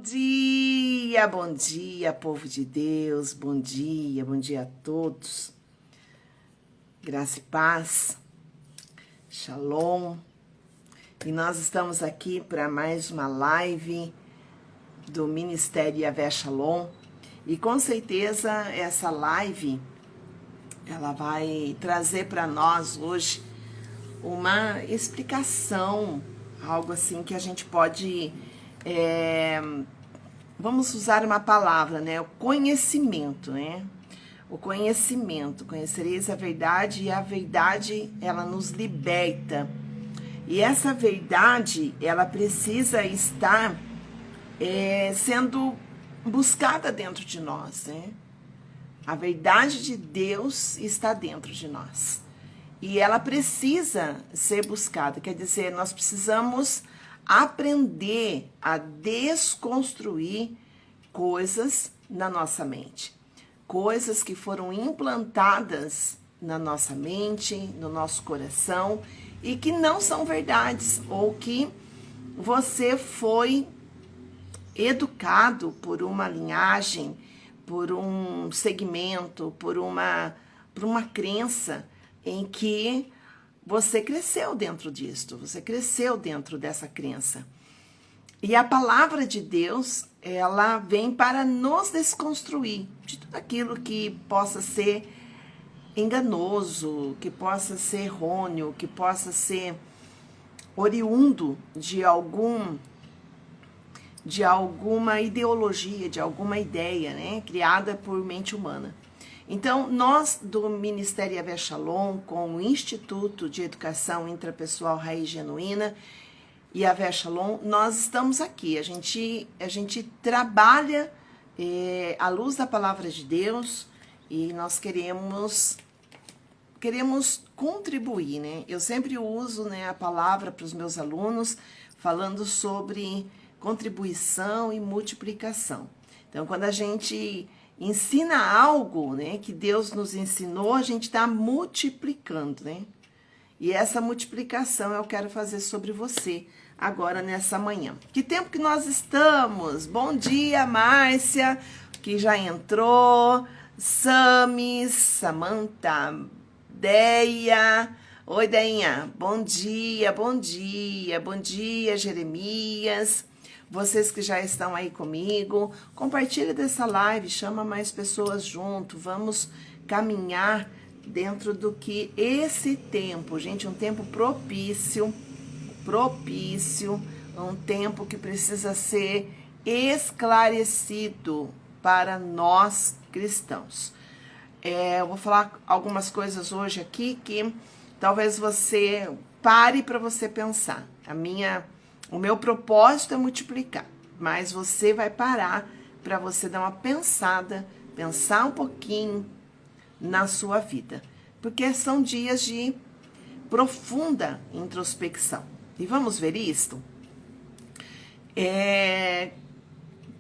Bom dia, povo de Deus, bom dia a todos. Graça e paz, shalom. E nós estamos aqui para mais uma live do Ministério Yahvé Shalom. E com certeza essa live, ela vai trazer para nós hoje uma explicação, algo assim que a gente pode... vamos usar uma palavra, né? O conhecimento, né? O conhecimento. Conhecereis a verdade e a verdade, ela nos liberta. E essa verdade, ela precisa estar sendo buscada dentro de nós, né? A verdade de Deus está dentro de nós. E ela precisa ser buscada. Quer dizer, nós precisamos aprender a desconstruir coisas na nossa mente. Coisas que foram implantadas na nossa mente, no nosso coração, e que não são verdades, ou que você foi educado por uma linhagem, por um segmento, por uma crença em que você cresceu dentro disto, você cresceu dentro dessa crença. E a palavra de Deus, ela vem para nos desconstruir de tudo aquilo que possa ser enganoso, que possa ser errôneo, que possa ser oriundo de alguma ideologia, de alguma ideia, né, criada por mente humana. Então, nós do Ministério Yahvé Shalom, com o Instituto de Educação Intrapessoal Raiz Genuína, Yahvé Shalom, nós estamos aqui. A gente trabalha à luz da palavra de Deus e nós queremos contribuir, né? Eu sempre uso, né, a palavra para os meus alunos falando sobre contribuição e multiplicação. Então, quando a gente ensina algo, né, que Deus nos ensinou, a gente está multiplicando, né? E essa multiplicação eu quero fazer sobre você agora nessa manhã. Que tempo que nós estamos? Bom dia, Márcia, que já entrou, Samis, Samanta, Deia. Oi, Deinha. Bom dia, Jeremias. Vocês que já estão aí comigo, compartilha dessa live, chama mais pessoas junto, vamos caminhar dentro do que esse tempo, gente, um tempo propício, um tempo que precisa ser esclarecido para nós cristãos. Eu vou falar algumas coisas hoje aqui que talvez você pare para você pensar. O meu propósito é multiplicar, mas você vai parar para você dar uma pensar um pouquinho na sua vida, porque são dias de profunda introspecção. E vamos ver isto?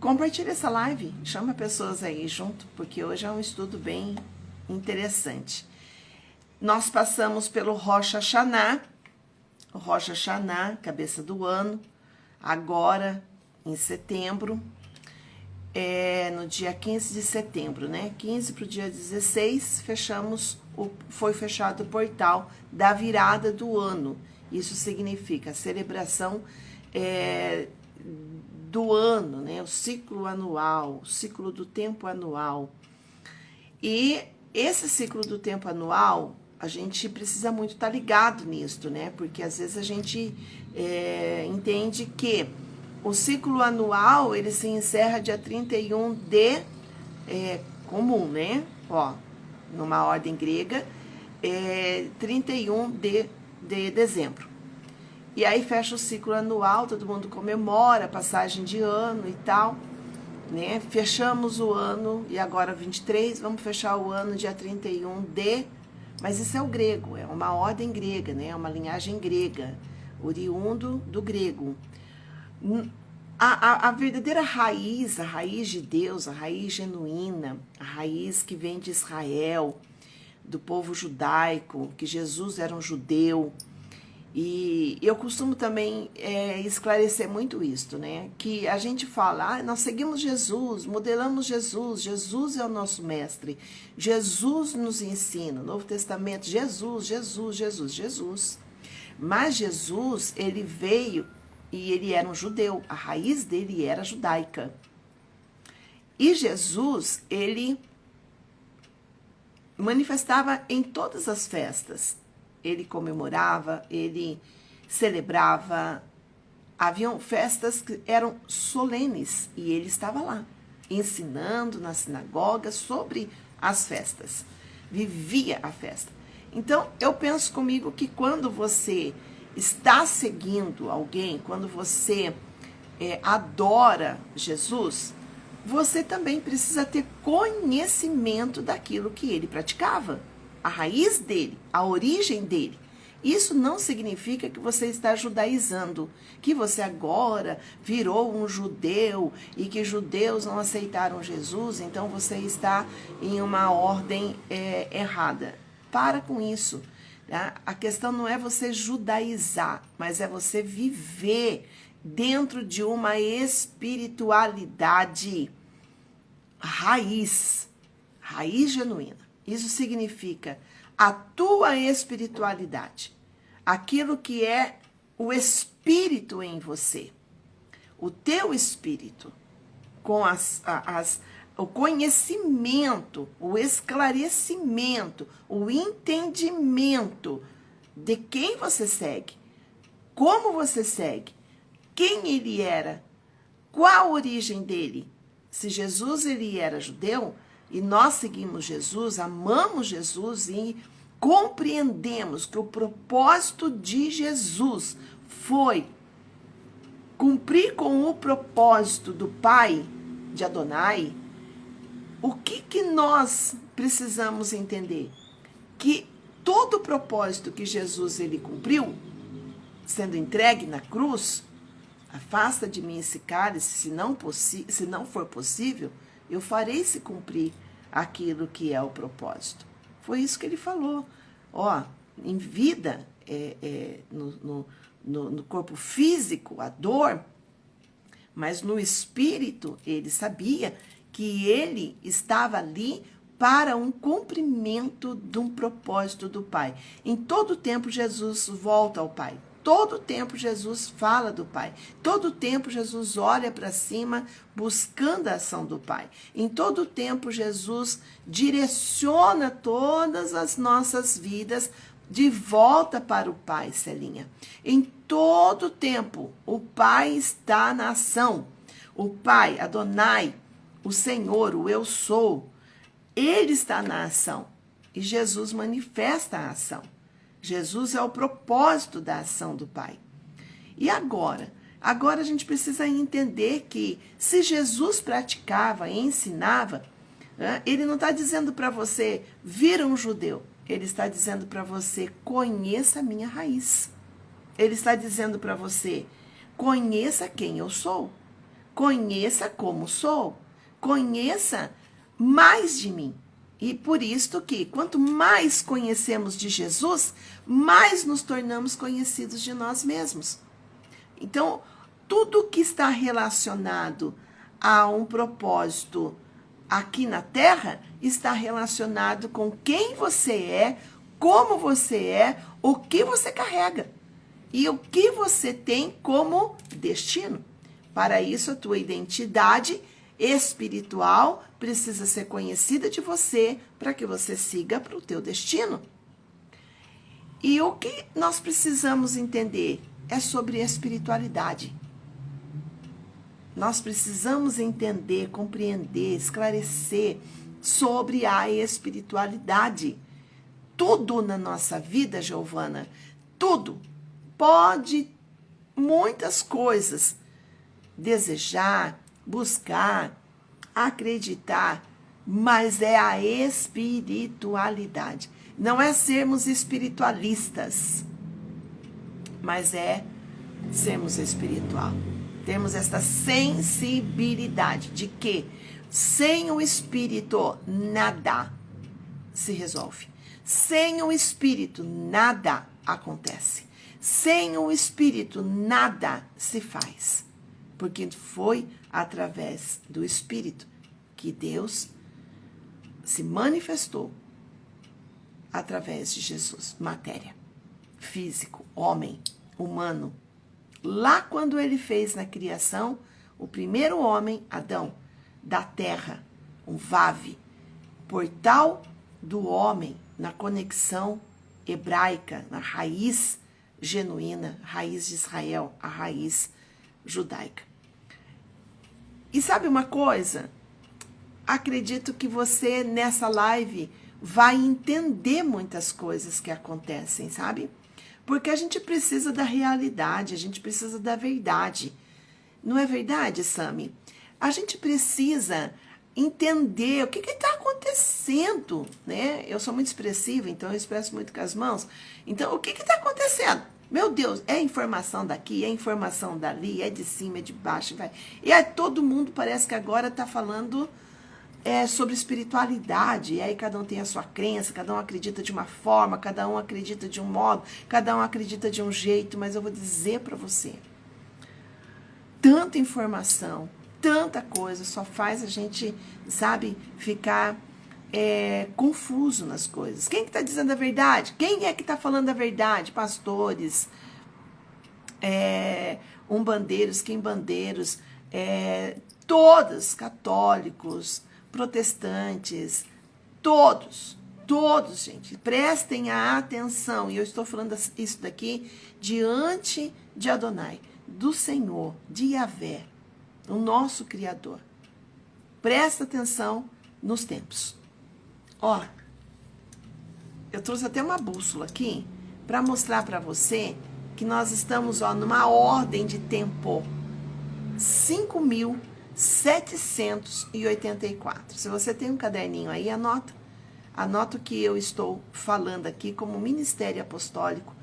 Compartilhe essa live, chama pessoas aí junto, porque hoje é um estudo bem interessante. Nós passamos pelo Rosh Hashanah, o Rosh Hashanah, cabeça do ano, agora em setembro, no dia 15 de setembro, né? 15 para o dia 16, foi fechado o portal da virada do ano. Isso significa a celebração do ano, né? O ciclo anual, o ciclo do tempo anual. E esse ciclo do tempo anual, a gente precisa muito estar ligado nisso, né? Porque às vezes a gente entende que o ciclo anual, ele se encerra dia 31 de comum, né? Ó, numa ordem grega, 31 de dezembro. E aí fecha o ciclo anual, todo mundo comemora a passagem de ano e tal, né? Fechamos o ano, e agora 23, vamos fechar o ano dia 31 de... Mas isso é o grego, é uma ordem grega, né? É uma linhagem grega, oriundo do grego. A verdadeira raiz, a raiz de Deus, a raiz genuína, a raiz que vem de Israel, do povo judaico, que Jesus era um judeu, E eu costumo também esclarecer muito isto, né? Que a gente fala, nós seguimos Jesus, modelamos Jesus, Jesus é o nosso mestre, Jesus nos ensina, Novo Testamento, Jesus, Jesus, Jesus, Jesus. Mas Jesus, ele veio e ele era um judeu, a raiz dele era judaica. E Jesus, ele manifestava em todas as festas. Ele comemorava, ele celebrava. Haviam festas que eram solenes e ele estava lá, ensinando na sinagoga sobre as festas. Vivia a festa. Então, eu penso comigo que quando você está seguindo alguém, quando você adora Jesus, você também precisa ter conhecimento daquilo que ele praticava, a raiz dele, a origem dele. Isso não significa que você está judaizando, que você agora virou um judeu e que judeus não aceitaram Jesus, então você está em uma ordem errada. Para com isso. Tá? A questão não é você judaizar, mas é você viver dentro de uma espiritualidade raiz genuína. Isso significa a tua espiritualidade, aquilo que é o espírito em você, o teu espírito, com o conhecimento, o esclarecimento, o entendimento de quem você segue, como você segue, quem ele era, qual a origem dele. Se Jesus ele era judeu e nós seguimos Jesus, amamos Jesus e compreendemos que o propósito de Jesus foi cumprir com o propósito do Pai, de Adonai, o que nós precisamos entender? Que todo o propósito que Jesus ele cumpriu, sendo entregue na cruz, afasta de mim esse cálice, se não for possível, eu farei se cumprir aquilo que é o propósito. Foi isso que ele falou. Ó, em vida, no corpo físico, a dor, mas no espírito, ele sabia que ele estava ali para um cumprimento de um propósito do Pai. Em todo tempo, Jesus volta ao Pai. Todo tempo Jesus fala do Pai. Todo tempo Jesus olha para cima buscando a ação do Pai. Em todo tempo Jesus direciona todas as nossas vidas de volta para o Pai, Celinha. Em todo tempo o Pai está na ação. O Pai, Adonai, o Senhor, o Eu Sou, ele está na ação. E Jesus manifesta a ação. Jesus é o propósito da ação do Pai. E agora? Agora a gente precisa entender que se Jesus praticava e ensinava, ele não está dizendo para você, vira um judeu. Ele está dizendo para você, conheça a minha raiz. Ele está dizendo para você, conheça quem eu sou. Conheça como sou. Conheça mais de mim. E por isso que, quanto mais conhecemos de Jesus, mais nos tornamos conhecidos de nós mesmos. Então, tudo que está relacionado a um propósito aqui na Terra, está relacionado com quem você é, como você é, o que você carrega e o que você tem como destino. Para isso, a tua identidade espiritual precisa ser conhecida de você para que você siga para o teu destino. E o que nós precisamos entender é sobre espiritualidade. Nós precisamos entender, compreender, esclarecer sobre a espiritualidade. Tudo na nossa vida, Giovana, tudo pode, muitas coisas, desejar, buscar, acreditar, mas é a espiritualidade. Não é sermos espiritualistas, mas é sermos espiritual. Temos essa sensibilidade de que sem o Espírito nada se resolve. Sem o Espírito nada acontece. Sem o Espírito, nada se faz. Porque foi através do Espírito que Deus se manifestou através de Jesus. Matéria, físico, homem, humano. Lá quando ele fez na criação, o primeiro homem, Adão, da terra, um Vav, portal do homem na conexão hebraica, na raiz genuína, raiz de Israel, a raiz judaica. E sabe uma coisa? Acredito que você, nessa live, vai entender muitas coisas que acontecem, sabe? Porque a gente precisa da realidade, a gente precisa da verdade. Não é verdade, Sami? A gente precisa entender o que está acontecendo, né? Eu sou muito expressiva, então eu expresso muito com as mãos. Então, o que está acontecendo? Meu Deus, é informação daqui, é informação dali, é de cima, é de baixo, vai. E aí todo mundo parece que agora está falando sobre espiritualidade, e aí cada um tem a sua crença, cada um acredita de uma forma, cada um acredita de um modo, cada um acredita de um jeito, mas eu vou dizer para você, tanta informação, tanta coisa, só faz a gente, sabe, ficar confuso nas coisas. Quem que está dizendo a verdade? Quem é que está falando a verdade? Pastores, umbandeiros, quimbandeiros, todos, católicos, protestantes, todos, gente, prestem a atenção, e eu estou falando isso daqui diante de Adonai, do Senhor, de Yahvé, o nosso Criador. Presta atenção nos tempos. Ó, eu trouxe até uma bússola aqui para mostrar para você que nós estamos, numa ordem de tempo 5.784. Se você tem um caderninho aí, anota o que eu estou falando aqui como ministério apostólico,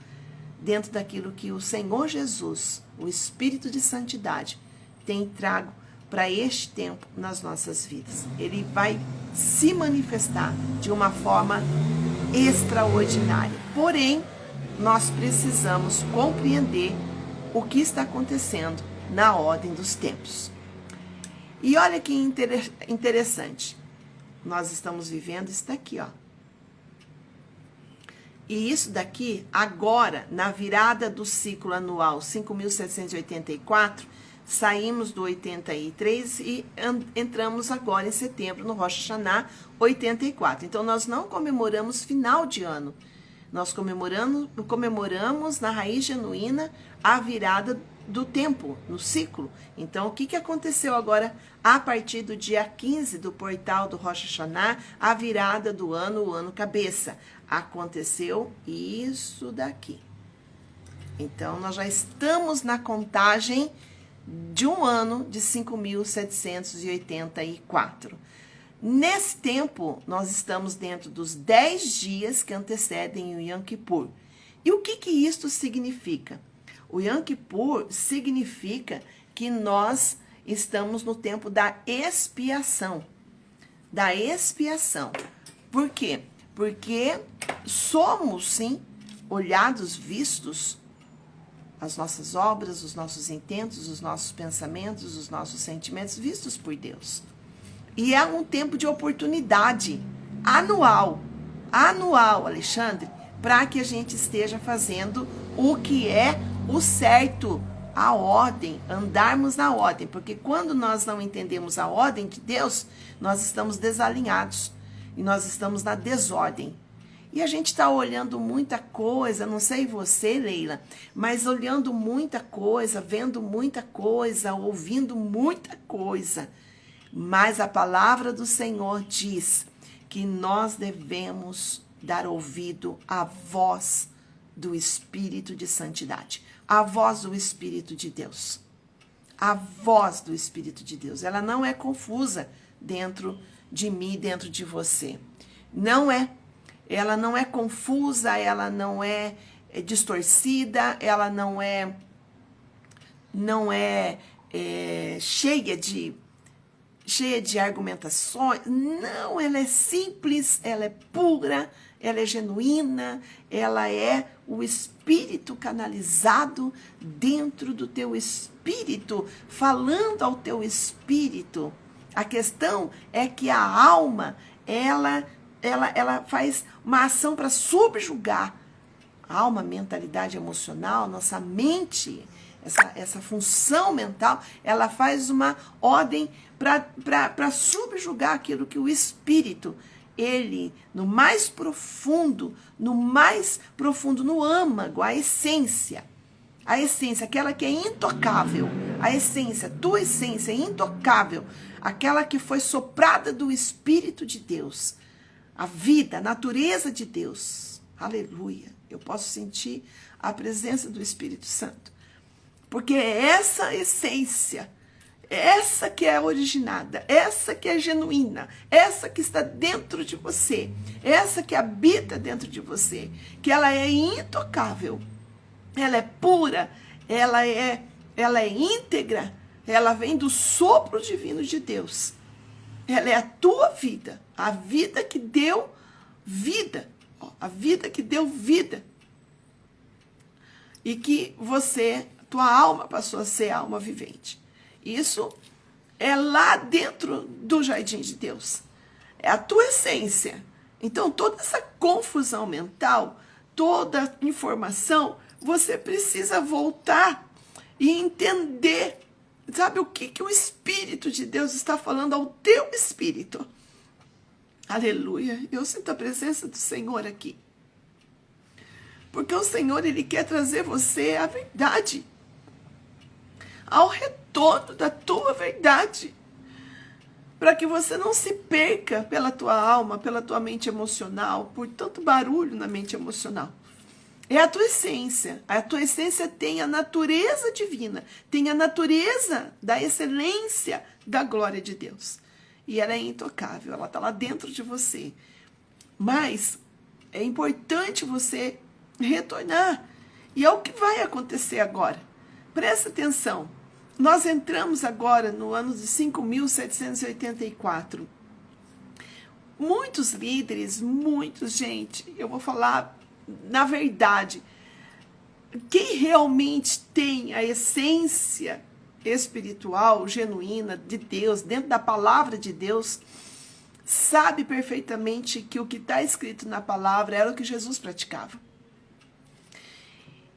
dentro daquilo que o Senhor Jesus, o Espírito de Santidade, tem trago para este tempo nas nossas vidas. Ele vai se manifestar de uma forma extraordinária. Porém, nós precisamos compreender o que está acontecendo na ordem dos tempos. E olha que interessante. Nós estamos vivendo isso daqui, ó. E isso daqui, agora, na virada do ciclo anual 5.784, saímos do 83 e entramos agora em setembro, no Rosh Hashanah 84. Então, nós não comemoramos final de ano. Nós comemoramos na raiz genuína a virada do tempo, no ciclo. Então, o que aconteceu agora a partir do dia 15 do portal do Rosh Hashanah, a virada do ano, o ano cabeça? Aconteceu isso daqui. Então, nós já estamos na contagem de um ano de 5.784. Nesse tempo, nós estamos dentro dos 10 dias que antecedem o Yom Kippur. E o que isto significa? O Yom Kippur significa que nós estamos no tempo da expiação. Da expiação. Por quê? Porque somos, sim, olhados, vistos, as nossas obras, os nossos intentos, os nossos pensamentos, os nossos sentimentos, vistos por Deus. E é um tempo de oportunidade anual, Alexandre, para que a gente esteja fazendo o que é o certo, a ordem, andarmos na ordem. Porque quando nós não entendemos a ordem de Deus, nós estamos desalinhados e nós estamos na desordem. E a gente está olhando muita coisa, não sei você, Leila, mas olhando muita coisa, vendo muita coisa, ouvindo muita coisa. Mas a palavra do Senhor diz que nós devemos dar ouvido à voz do Espírito de Santidade, à voz do Espírito de Deus. A voz do Espírito de Deus, ela não é confusa dentro de mim, dentro de você. Não é. Ela não é confusa, ela não é distorcida, ela não é cheia cheia de argumentações. Não, ela é simples, ela é pura, ela é genuína, ela é o espírito canalizado dentro do teu espírito, falando ao teu espírito. A questão é que a alma, ela faz uma ação para subjugar. A alma, mentalidade emocional, nossa mente, essa função mental, ela faz uma ordem para subjugar aquilo que o espírito, ele, no âmago, no âmago, a essência, aquela que é intocável, a essência, tua essência é intocável, aquela que foi soprada do Espírito de Deus, a vida, a natureza de Deus, aleluia, eu posso sentir a presença do Espírito Santo, porque é essa essência, essa que é originada, essa que é genuína, essa que está dentro de você, essa que habita dentro de você, que ela é intocável, ela é pura, ela é íntegra, ela vem do sopro divino de Deus. Ela é a tua vida, a vida que deu vida, a vida que deu vida. E que tua alma passou a ser alma vivente. Isso é lá dentro do jardim de Deus. É a tua essência. Então, toda essa confusão mental, toda informação, você precisa voltar e entender, sabe, o que o Espírito de Deus está falando ao teu espírito. Aleluia. Eu sinto a presença do Senhor aqui. Porque o Senhor, Ele quer trazer você à verdade, ao retorno da tua verdade, para que você não se perca pela tua alma, pela tua mente emocional, por tanto barulho na mente emocional. É a tua essência. A tua essência tem a natureza divina, tem a natureza da excelência da glória de Deus. E ela é intocável, ela está lá dentro de você. Mas é importante você retornar. E é o que vai acontecer agora. Presta atenção. Nós entramos agora no ano de 5.784. Muitos líderes, gente, eu vou falar na verdade, quem realmente tem a essência espiritual, genuína de Deus, dentro da palavra de Deus, sabe perfeitamente que o que está escrito na palavra era o que Jesus praticava.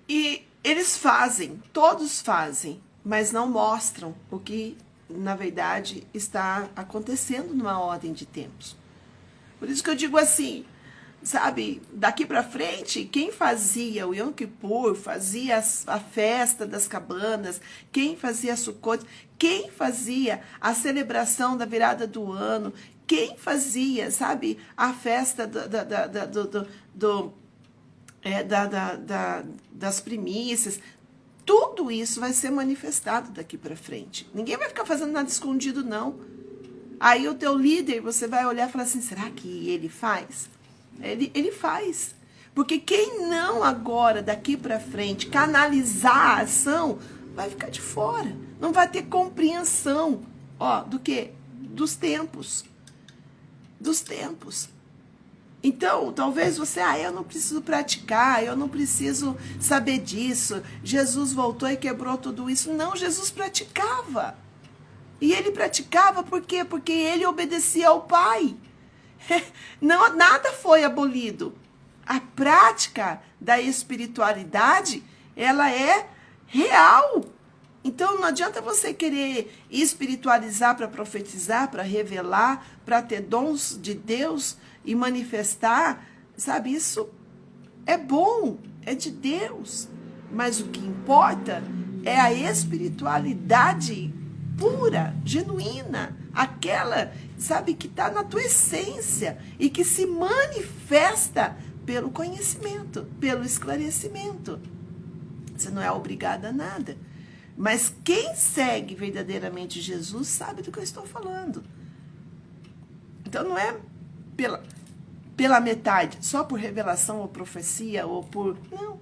E eles fazem, todos fazem, mas não mostram o que, na verdade, está acontecendo numa ordem de tempos. Por isso que eu digo assim, sabe, daqui para frente, quem fazia o Yom Kippur, fazia a festa das cabanas, quem fazia a Sukkot, quem fazia a celebração da virada do ano, quem fazia, sabe, a festa das primícias, tudo isso vai ser manifestado daqui para frente. Ninguém vai ficar fazendo nada escondido, não. Aí o teu líder, você vai olhar e falar assim, será que ele faz? Ele faz. Porque quem não agora, daqui para frente, canalizar a ação, vai ficar de fora. Não vai ter compreensão, do quê? Dos tempos. Dos tempos. Então, talvez você, eu não preciso praticar, eu não preciso saber disso. Jesus voltou e quebrou tudo isso. Não, Jesus praticava. E ele praticava por quê? Porque ele obedecia ao Pai. Não, nada foi abolido. A prática da espiritualidade, ela é real. Então não adianta você querer espiritualizar para profetizar, para revelar, para ter dons de Deus e manifestar, sabe? Isso é bom, é de Deus. Mas o que importa é a espiritualidade pura, genuína, aquela, sabe, que está na tua essência e que se manifesta pelo conhecimento, pelo esclarecimento. Você não é obrigada a nada. Mas quem segue verdadeiramente Jesus sabe do que eu estou falando. Então não é pela metade, só por revelação ou profecia ou por... Não.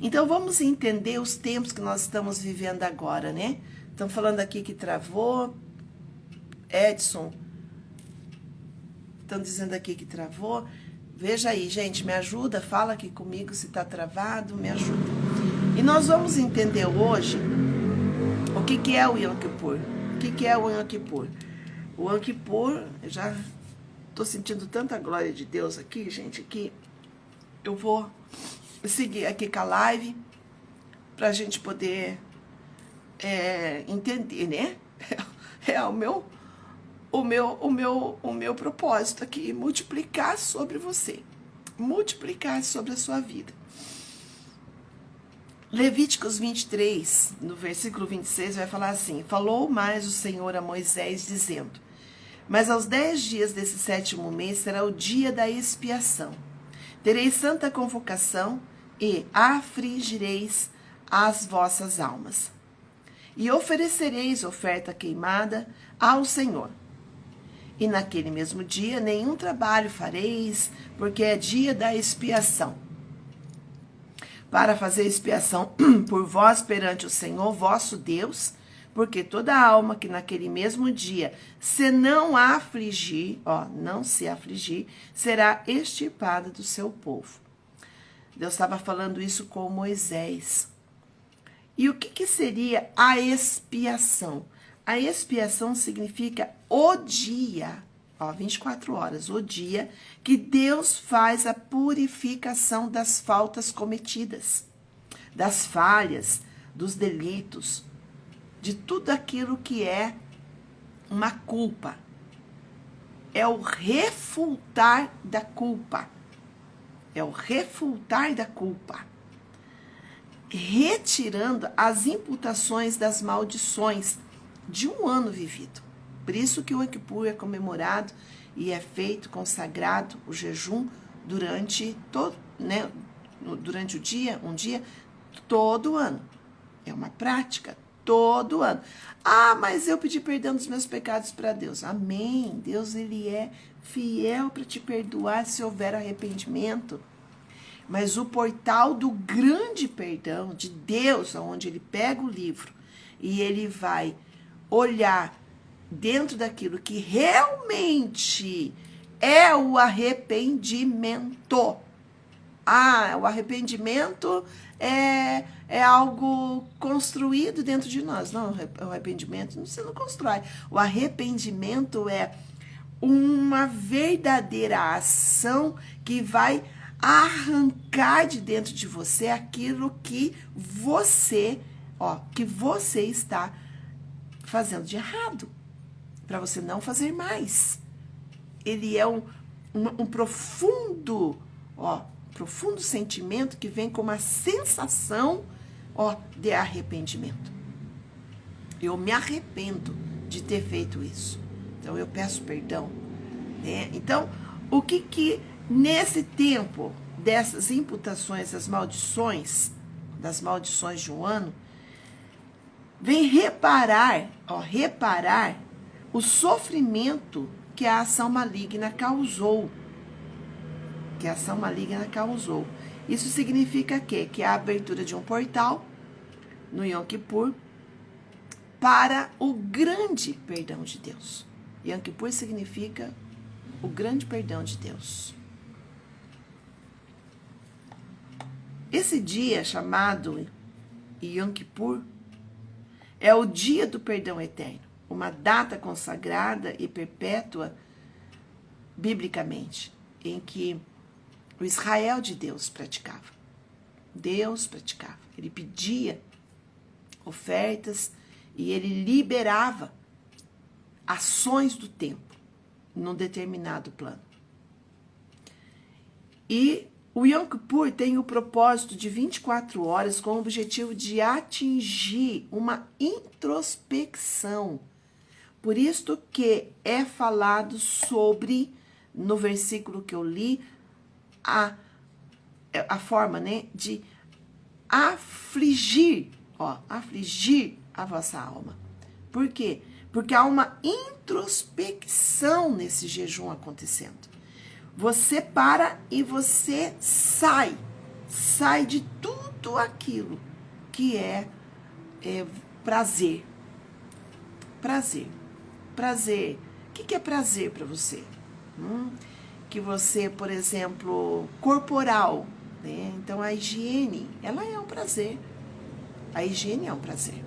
Então vamos entender os tempos que nós estamos vivendo agora, né? Estão falando aqui que travou. Edson, estão dizendo aqui que travou. Veja aí, gente, me ajuda, fala aqui comigo se está travado, me ajuda. E nós vamos entender hoje o que é o Yom Kippur. O que é o Yom Kippur? O Yom Kippur, eu já estou sentindo tanta glória de Deus aqui, gente, que eu vou seguir aqui com a live para a gente poder entender, né? É o meu propósito aqui, multiplicar sobre você, multiplicar sobre a sua vida. Levíticos 23, no versículo 26, vai falar assim: falou mais o Senhor a Moisés, dizendo: mas aos 10 dias desse 7º mês será o dia da expiação. Tereis santa convocação e afligireis as vossas almas. E oferecereis oferta queimada ao Senhor. E naquele mesmo dia nenhum trabalho fareis, porque é dia da expiação. Para fazer expiação por vós perante o Senhor, vosso Deus, porque toda alma que naquele mesmo dia se não se afligir, será extirpada do seu povo. Deus estava falando isso com Moisés. E o que seria a expiação? A expiação significa o dia, 24 horas, o dia que Deus faz a purificação das faltas cometidas, das falhas, dos delitos, de tudo aquilo que é uma culpa. É o refultar da culpa. É o refultar da culpa. Retirando as imputações das maldições de um ano vivido. Por isso que o Yom Kippur é comemorado e é feito, consagrado, o jejum durante todo, durante o dia, todo ano. É uma prática, todo ano. Ah, mas eu pedi perdão dos meus pecados para Deus. Amém. Deus, ele é fiel para te perdoar se houver arrependimento. Mas o portal do grande perdão de Deus, onde ele pega o livro e ele vai olhar dentro daquilo que realmente é o arrependimento. O arrependimento é algo construído dentro de nós. Não, o arrependimento você não constrói. O arrependimento é uma verdadeira ação que vai arrancar de dentro de você aquilo que você está fazendo de errado, para você não fazer mais. Ele é um profundo sentimento que vem com uma sensação, de arrependimento. Eu me arrependo de ter feito isso. Então, eu peço perdão, né? Então, o que nesse tempo dessas imputações, das maldições de um ano, vem reparar o sofrimento que a ação maligna causou. Isso significa que é a abertura de um portal no Yom Kippur para o grande perdão de Deus. Yom Kippur significa o grande perdão de Deus. Esse dia chamado Yom Kippur é o dia do perdão eterno, uma data consagrada e perpétua biblicamente, em que o Israel de Deus praticava. Ele pedia ofertas e ele liberava ações do tempo num determinado plano. E o Yom Kippur tem o propósito de 24 horas com o objetivo de atingir uma introspecção. Por isso que é falado sobre, no versículo que eu li, a forma, de afligir a vossa alma. Por quê? Porque há uma introspecção nesse jejum acontecendo. Você para e você sai de tudo aquilo que é prazer. prazer. O que é prazer para você? Que você, por exemplo, corporal, né? Então a higiene, ela é um prazer. A higiene é um prazer,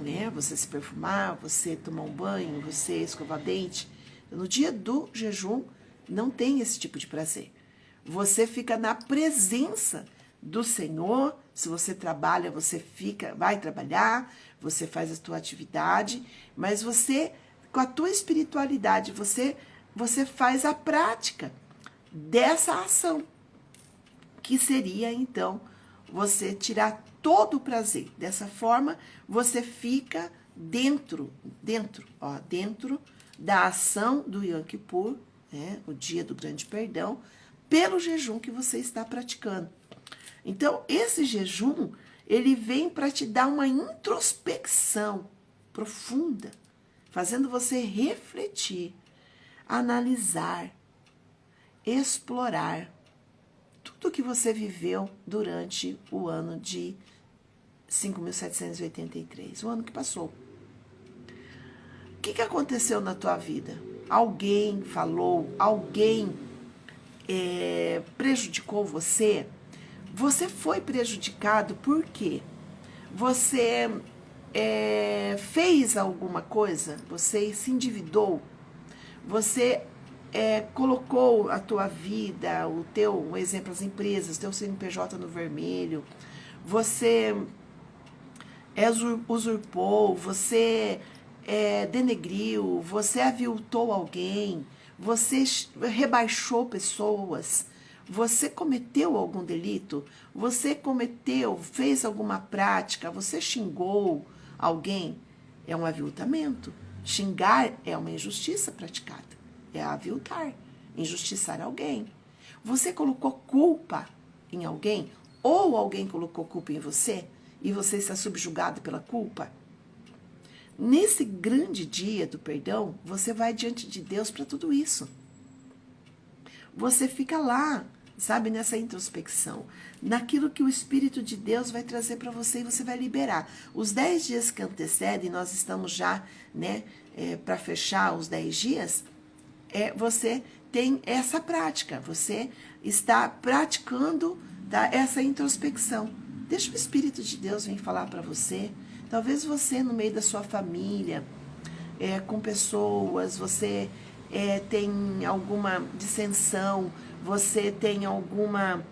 né? Você se perfumar, você tomar um banho, você escovar dente. No dia do jejum, não tem esse tipo de prazer. Você fica na presença do Senhor. Se você trabalha, você vai trabalhar, você faz a tua atividade, mas você, com a tua espiritualidade, você faz a prática dessa ação, que seria, então, você tirar todo o prazer. Dessa forma, você fica dentro da ação do Yom Kippur, né, o dia do grande perdão, pelo jejum que você está praticando. Então, esse jejum, ele vem para te dar uma introspecção profunda, fazendo você refletir, analisar, explorar tudo que você viveu durante o ano de 5.783, o ano que passou. O que aconteceu na tua vida? Alguém falou, alguém prejudicou você? Você foi prejudicado por quê? Você fez alguma coisa? Você se endividou? Você colocou a tua vida, um exemplo, as empresas, teu CNPJ no vermelho? Você usurpou? Você denegriu? Você aviltou alguém? Você rebaixou pessoas? Você cometeu algum delito? Você fez alguma prática? Você xingou alguém? É um aviltamento. Xingar é uma injustiça praticada. É aviltar, injustiçar alguém. Você colocou culpa em alguém? Ou alguém colocou culpa em você? E você está subjugado pela culpa? Nesse grande dia do perdão, você vai diante de Deus para tudo isso. Você fica lá, sabe, nessa introspecção, naquilo que o Espírito de Deus vai trazer para você e você vai liberar. Os 10 dias que antecedem, nós estamos já, né, para fechar os 10 dias, você tem essa prática, você está praticando essa introspecção. Deixa o Espírito de Deus vir falar para você. Talvez você, no meio da sua família, com pessoas, você tem alguma dissensão, você tem alguma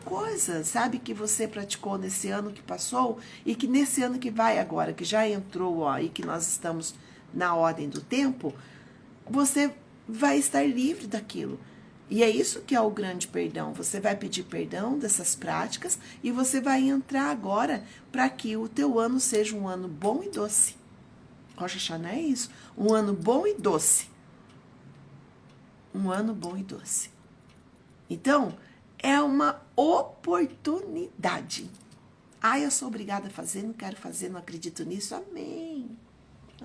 coisa, sabe, que você praticou nesse ano que passou e que nesse ano que vai agora, que já entrou, e que nós estamos na ordem do tempo, você vai estar livre daquilo. E é isso que é o grande perdão. Você vai pedir perdão dessas práticas e você vai entrar agora para que o teu ano seja um ano bom e doce. Rosh Hashanah é isso. Um ano bom e doce. Um ano bom e doce. Então, é uma oportunidade. Eu sou obrigada a fazer, não quero fazer, não acredito nisso. Amém.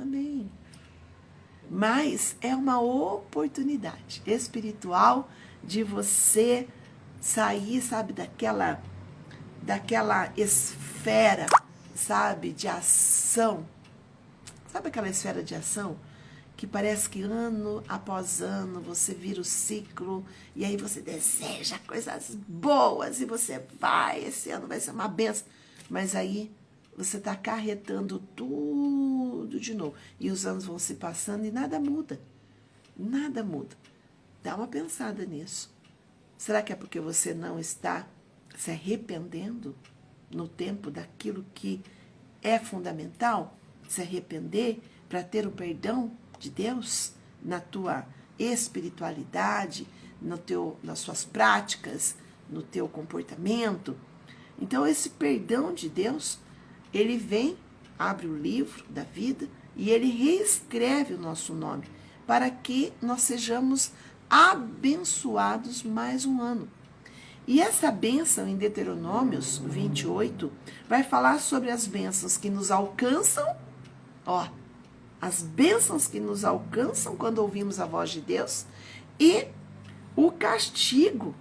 Amém. Mas é uma oportunidade espiritual de você sair, sabe, daquela esfera, sabe, de ação. Sabe aquela esfera de ação que parece que ano após ano você vira o ciclo e aí você deseja coisas boas e você vai, esse ano vai ser uma benção. Mas aí você está acarretando tudo de novo. E os anos vão se passando e nada muda. Nada muda. Dá uma pensada nisso. Será que é porque você não está se arrependendo no tempo daquilo que é fundamental? Se arrepender para ter o perdão de Deus na tua espiritualidade, nas suas práticas, no teu comportamento? Então, esse perdão de Deus, ele vem, abre o livro da vida e ele reescreve o nosso nome para que nós sejamos abençoados mais um ano. E essa bênção em Deuteronômios 28 vai falar sobre as bênçãos que nos alcançam, as bênçãos que nos alcançam quando ouvimos a voz de Deus e o castigo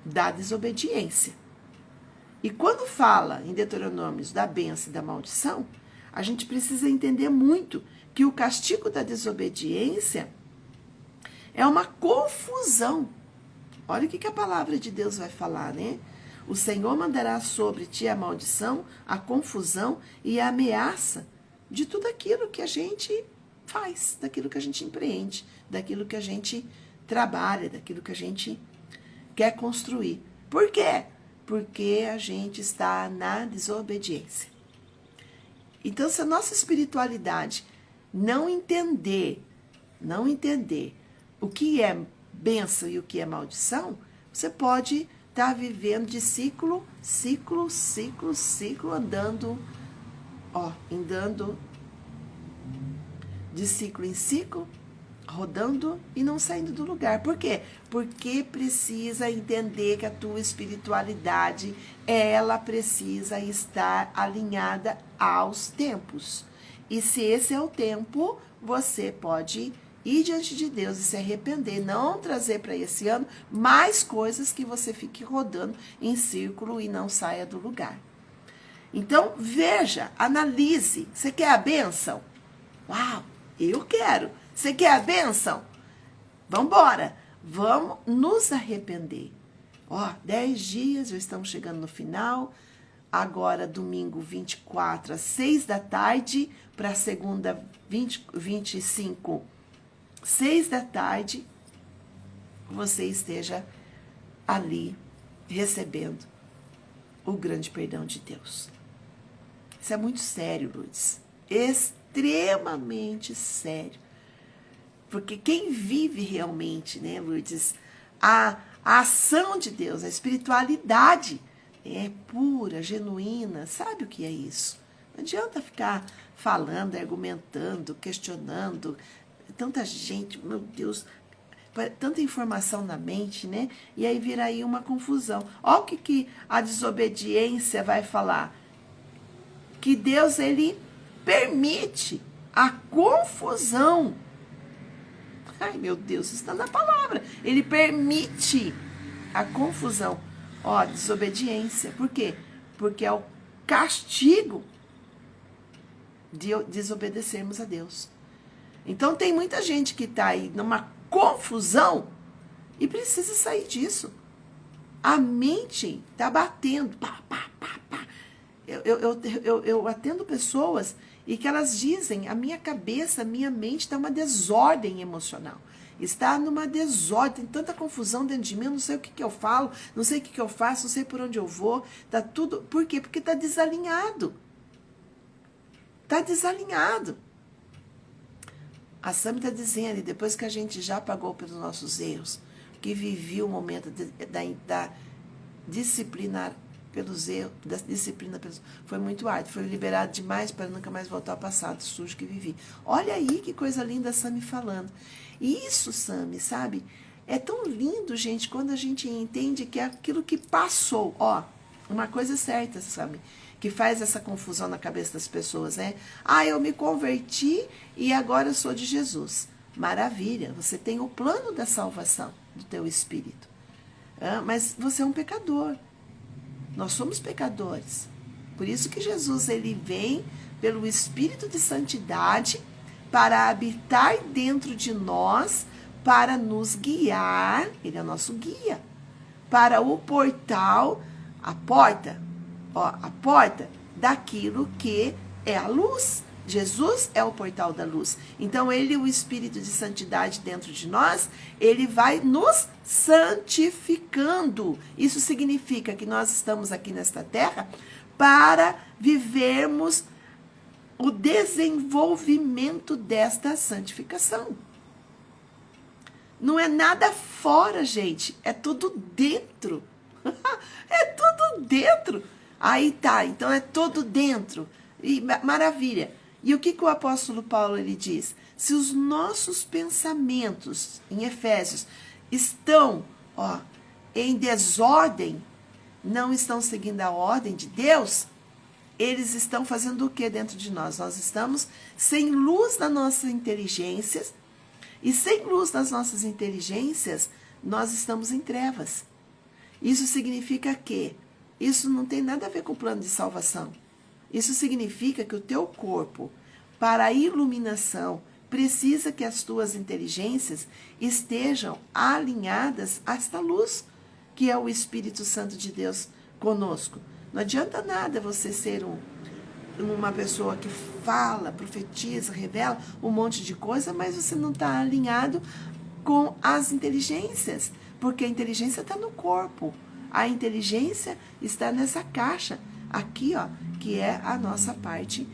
da desobediência. E quando fala em Deuteronômios da bênção e da maldição, a gente precisa entender muito que o castigo da desobediência é uma confusão. Olha o que a palavra de Deus vai falar, né? O Senhor mandará sobre ti a maldição, a confusão e a ameaça de tudo aquilo que a gente faz, daquilo que a gente empreende, daquilo que a gente trabalha, daquilo que a gente quer construir. Por quê? Porque a gente está na desobediência. Então, se a nossa espiritualidade não entender o que é bênção e o que é maldição, você pode estar vivendo de ciclo, andando de ciclo em ciclo, rodando e não saindo do lugar. Por quê? Porque precisa entender que a tua espiritualidade, ela precisa estar alinhada aos tempos. E se esse é o tempo, você pode ir diante de Deus e se arrepender, não trazer para esse ano mais coisas que você fique rodando em círculo e não saia do lugar. Então, veja, analise. Você quer a bênção? Uau, eu quero. Você quer a bênção? Vamos embora. Vamos nos arrepender. 10 dias, já estamos chegando no final. Agora, domingo 24, às 6 da tarde, para segunda 25, 6 da tarde, você esteja ali recebendo o grande perdão de Deus. Isso é muito sério, Lourdes. Extremamente sério. Porque quem vive realmente, né, Lourdes, a ação de Deus, a espiritualidade é pura, genuína, sabe o que é isso? Não adianta ficar falando, argumentando, questionando, tanta gente, meu Deus, tanta informação na mente, né? E aí vira aí uma confusão. Olha o que a desobediência vai falar. Que Deus, ele permite a confusão. Ai, meu Deus, isso está na palavra. Ele permite a confusão. Desobediência. Por quê? Porque é o castigo de desobedecermos a Deus. Então, tem muita gente que está aí numa confusão e precisa sair disso. A mente está batendo. Pá, pá, pá, pá. Eu atendo pessoas e que elas dizem, a minha cabeça, a minha mente está uma desordem emocional. Está numa desordem, tem tanta confusão dentro de mim, eu não sei o que eu falo, não sei o que eu faço, não sei por onde eu vou. Tá tudo. Por quê? Porque está desalinhado. Está desalinhado. A Sami está dizendo, depois que a gente já pagou pelos nossos erros, que vivia o momento da disciplina pelos erros, da disciplina pelos, foi muito árduo, foi liberado demais para nunca mais voltar ao passado sujo que vivi. Olha aí que coisa linda a Sami falando. Isso, Sami, sabe? É tão lindo, gente, quando a gente entende que é aquilo que passou. Uma coisa certa, Sami, que faz essa confusão na cabeça das pessoas, né? Eu me converti e agora eu sou de Jesus. Maravilha, você tem o plano da salvação do teu espírito. Mas você é um pecador. Nós somos pecadores. Por isso que Jesus, ele vem pelo Espírito de Santidade para habitar dentro de nós, para nos guiar, ele é nosso guia, para o portal, a porta daquilo que é a luz. Jesus é o portal da luz. Então, ele, o Espírito de Santidade dentro de nós, ele vai nos santificando. Isso significa que nós estamos aqui nesta terra para vivermos o desenvolvimento desta santificação. Não é nada fora, gente. É tudo dentro. É tudo dentro. Aí tá, então é tudo dentro. E maravilha. E o que o apóstolo Paulo ele diz? Se os nossos pensamentos, em Efésios, estão em desordem, não estão seguindo a ordem de Deus, eles estão fazendo o que dentro de nós? Nós estamos sem luz nas nossas inteligências, e sem luz nas nossas inteligências, nós estamos em trevas. Isso significa que isso não tem nada a ver com o plano de salvação. Isso significa que o teu corpo, para a iluminação, precisa que as tuas inteligências estejam alinhadas a esta luz, que é o Espírito Santo de Deus conosco. Não adianta nada você ser uma pessoa que fala, profetiza, revela um monte de coisa, mas você não está alinhado com as inteligências, porque a inteligência está no corpo. A inteligência está nessa caixa aqui, ó, que é a nossa parte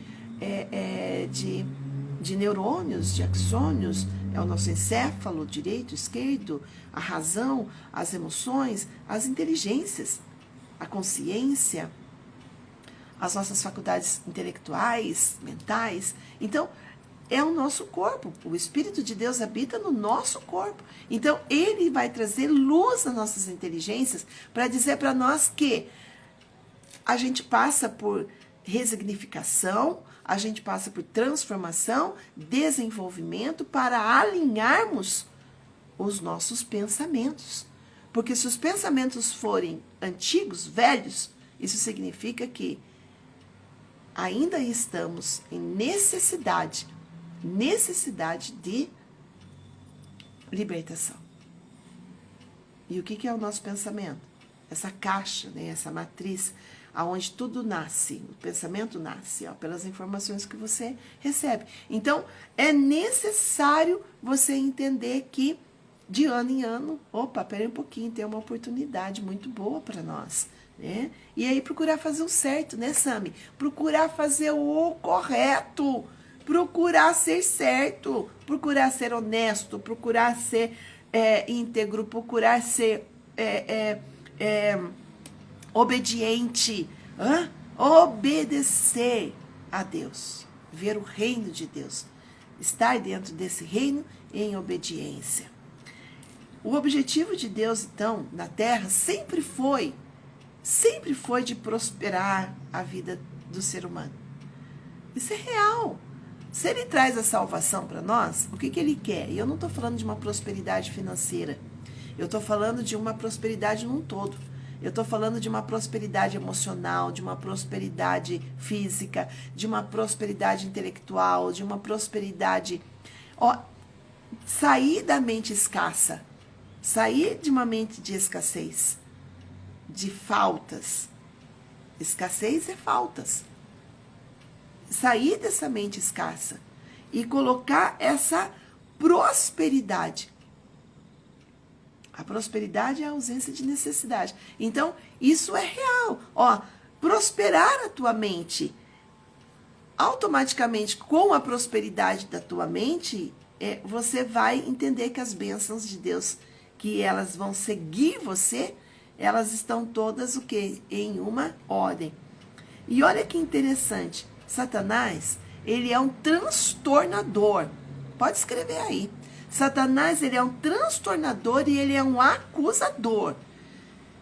de neurônios, de axônios, é o nosso encéfalo direito, esquerdo, a razão, as emoções, as inteligências, a consciência, as nossas faculdades intelectuais, mentais. Então, é o nosso corpo. O Espírito de Deus habita no nosso corpo. Então, ele vai trazer luz nas nossas inteligências para dizer para nós que a gente passa por resignificação, a gente passa por transformação, desenvolvimento para alinharmos os nossos pensamentos. Porque se os pensamentos forem antigos, velhos, isso significa que ainda estamos em necessidade de libertação. E o que é o nosso pensamento? Essa caixa, né? Essa matriz, aonde tudo nasce, o pensamento nasce, ó, pelas informações que você recebe. Então, é necessário você entender que, de ano em ano, opa, peraí um pouquinho, tem uma oportunidade muito boa para nós, né? E aí procurar fazer o certo, né, Sami? Procurar fazer o correto, procurar ser certo, procurar ser honesto, procurar ser íntegro, procurar ser obediente, obedecer a Deus, ver o reino de Deus, estar dentro desse reino em obediência. O objetivo de Deus, então, na terra, sempre foi de prosperar a vida do ser humano. Isso é real. Se ele traz a salvação para nós, o que ele quer? E eu não estou falando de uma prosperidade financeira. Eu estou falando de uma prosperidade num todo. Eu estou falando de uma prosperidade emocional, de uma prosperidade física, de uma prosperidade intelectual, de uma prosperidade... sair da mente escassa, sair de uma mente de escassez, de faltas. Escassez é faltas. Sair dessa mente escassa e colocar essa prosperidade. A prosperidade é a ausência de necessidade. Então, isso é real. Prosperar a tua mente, automaticamente, com a prosperidade da tua mente, você vai entender que as bênçãos de Deus, que elas vão seguir você, elas estão todas o quê? Em uma ordem. E olha que interessante, Satanás, ele é um transtornador. Pode escrever aí. Satanás, ele é um transtornador e ele é um acusador,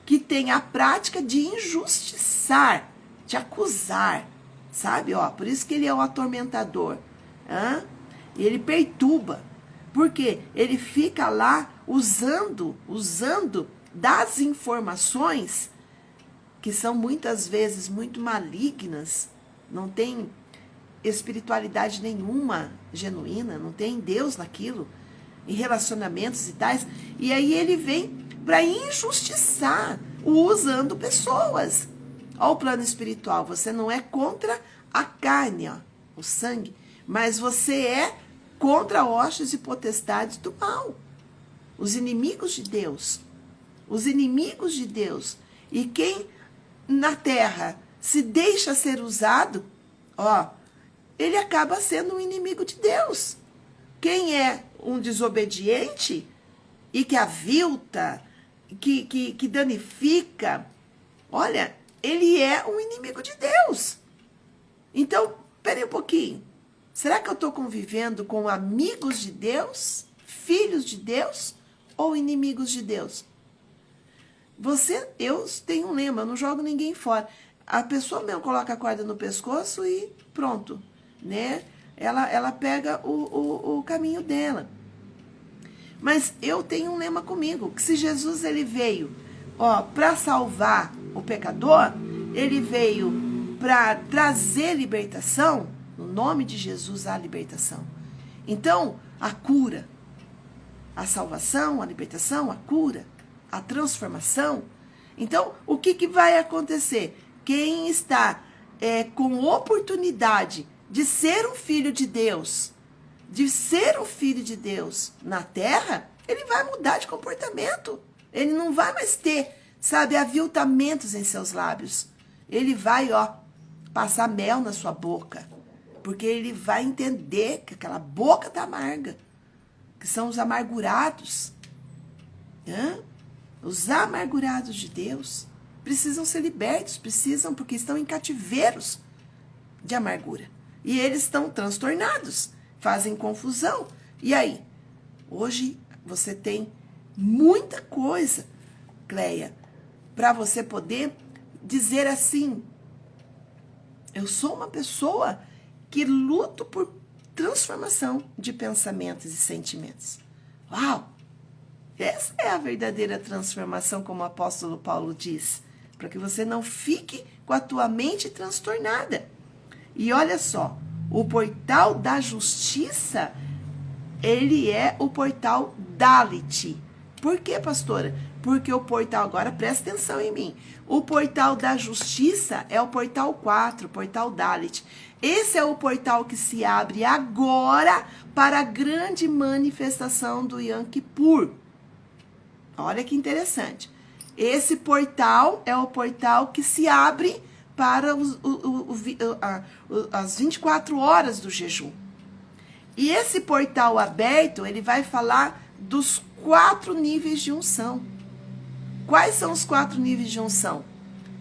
que tem a prática de injustiçar, de acusar, sabe? Por isso que ele é um atormentador. E ele perturba. Por quê? Ele fica lá usando das informações que são muitas vezes muito malignas, não tem espiritualidade nenhuma genuína, não tem Deus naquilo, em relacionamentos e tais, e aí ele vem para injustiçar, usando pessoas. O plano espiritual, você não é contra a carne, o sangue, mas você é contra hostes e potestades do mal, os inimigos de Deus. Os inimigos de Deus. E quem na terra se deixa ser usado, ele acaba sendo um inimigo de Deus. Quem é um desobediente e que avilta, que danifica, olha, ele é um inimigo de Deus. Então, peraí um pouquinho. Será que eu estou convivendo com amigos de Deus, filhos de Deus ou inimigos de Deus? Eu tenho um lema, eu não jogo ninguém fora. A pessoa mesmo coloca a corda no pescoço e pronto, né? Ela pega o caminho dela. Mas eu tenho um lema comigo, que se Jesus ele veio para salvar o pecador, ele veio para trazer libertação, No nome de Jesus há libertação. Então, a cura, a salvação, a libertação, a cura, a transformação. Então, o que vai acontecer? Quem está com oportunidade de ser um filho de Deus, na terra, ele vai mudar de comportamento. Ele não vai mais ter, aviltamentos em seus lábios. Ele vai, passar mel na sua boca. Porque ele vai entender que aquela boca tá amarga. Que são os amargurados. Os amargurados de Deus precisam ser libertos, porque estão em cativeiros de amargura. E eles estão transtornados, fazem confusão. E aí? Hoje você tem muita coisa, Cleia, para você poder dizer assim: eu sou uma pessoa que luto por transformação de pensamentos e sentimentos. Uau! Essa é a verdadeira transformação, como o apóstolo Paulo diz, para que você não fique com a tua mente transtornada. E olha só, o portal da justiça, ele é o portal Dalit. Por quê, pastora? Porque o portal, agora presta atenção em mim, o portal da justiça é o portal 4, o portal Dalit. Esse é o portal que se abre agora para a grande manifestação do Yom Kippur. Olha que interessante. Esse portal é o portal que se abre para as 24 horas do jejum. E esse portal aberto, ele vai falar dos 4 níveis de unção. Quais são os 4 níveis de unção?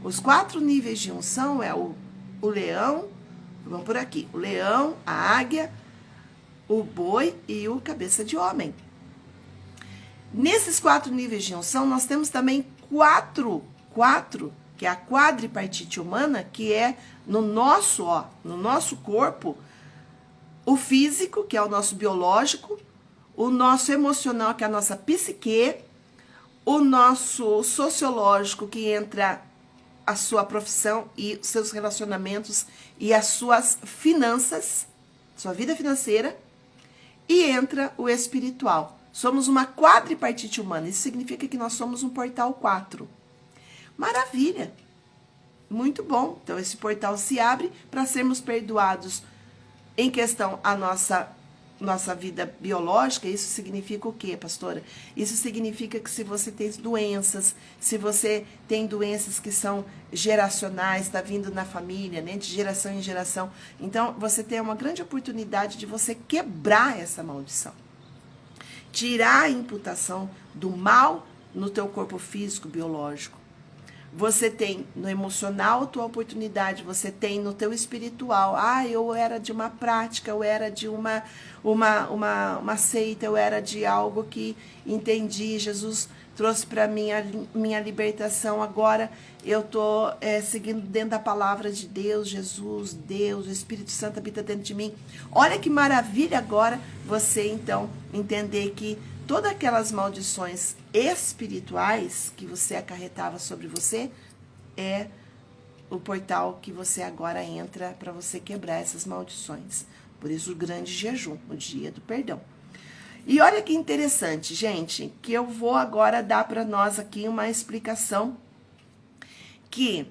Os 4 níveis de unção é o leão, vamos por aqui, o leão, a águia, o boi e o cabeça de homem. Nesses 4 níveis de unção, nós temos também quatro, que é a quadripartite humana, que é no nosso corpo, o físico, que é o nosso biológico, o nosso emocional, que é a nossa psique, o nosso sociológico, que entra a sua profissão e seus relacionamentos e as suas finanças, sua vida financeira, e entra o espiritual. Somos uma quadripartite humana. Isso significa que nós somos um portal 4. Maravilha! Muito bom. Então, esse portal se abre para sermos perdoados em questão à nossa vida biológica. Isso significa o quê, pastora? Isso significa que se você tem doenças, que são geracionais, está vindo na família, né, de geração em geração, então você tem uma grande oportunidade de você quebrar essa maldição. Tirar a imputação do mal no teu corpo físico, biológico. Você tem no emocional a tua oportunidade, você tem no teu espiritual. Eu era de uma prática, eu era de uma seita, eu era de algo que entendi, Jesus trouxe para mim minha libertação. Agora eu estou seguindo dentro da palavra de Deus, Jesus, Deus, o Espírito Santo habita dentro de mim. Olha que maravilha agora você então entender que todas aquelas maldições espirituais que você acarretava sobre você é o portal que você agora entra para você quebrar essas maldições. Por isso o grande jejum, o dia do perdão. E olha que interessante, gente, que eu vou agora dar para nós aqui uma explicação que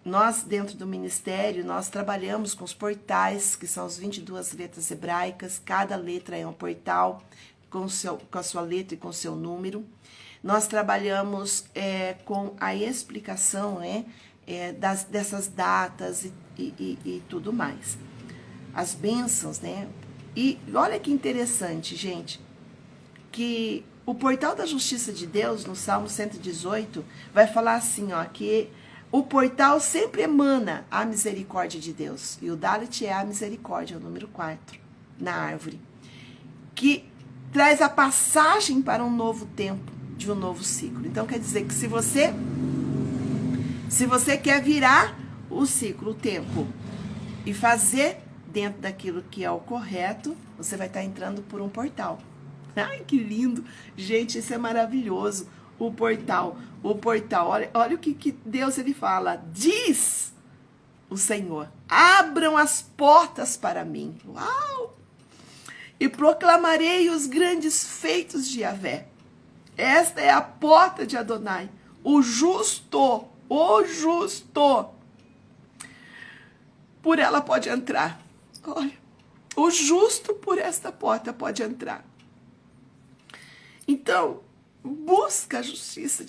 nós, dentro do ministério, nós trabalhamos com os portais, que são as 22 letras hebraicas, cada letra é um portal, com a sua letra e com o seu número. Nós trabalhamos com a explicação dessas datas e tudo mais. As bênçãos, né? E olha que interessante, gente, que o portal da justiça de Deus, no Salmo 118, vai falar assim, que o portal sempre emana a misericórdia de Deus. E o Dalit é a misericórdia, o número 4, na árvore. Que traz a passagem para um novo tempo, de um novo ciclo. Então, quer dizer que se você quer virar o ciclo, o tempo, e fazer dentro daquilo que é o correto, você vai estar entrando por um portal. Ai, que lindo! Gente, isso é maravilhoso. O portal. Olha o que Deus ele fala. Diz o Senhor. Abram as portas para mim. Uau! E proclamarei os grandes feitos de Yahvé. Esta é a porta de Adonai. O justo, por ela pode entrar. Olha, o justo por esta porta pode entrar. Então, busca a justiça,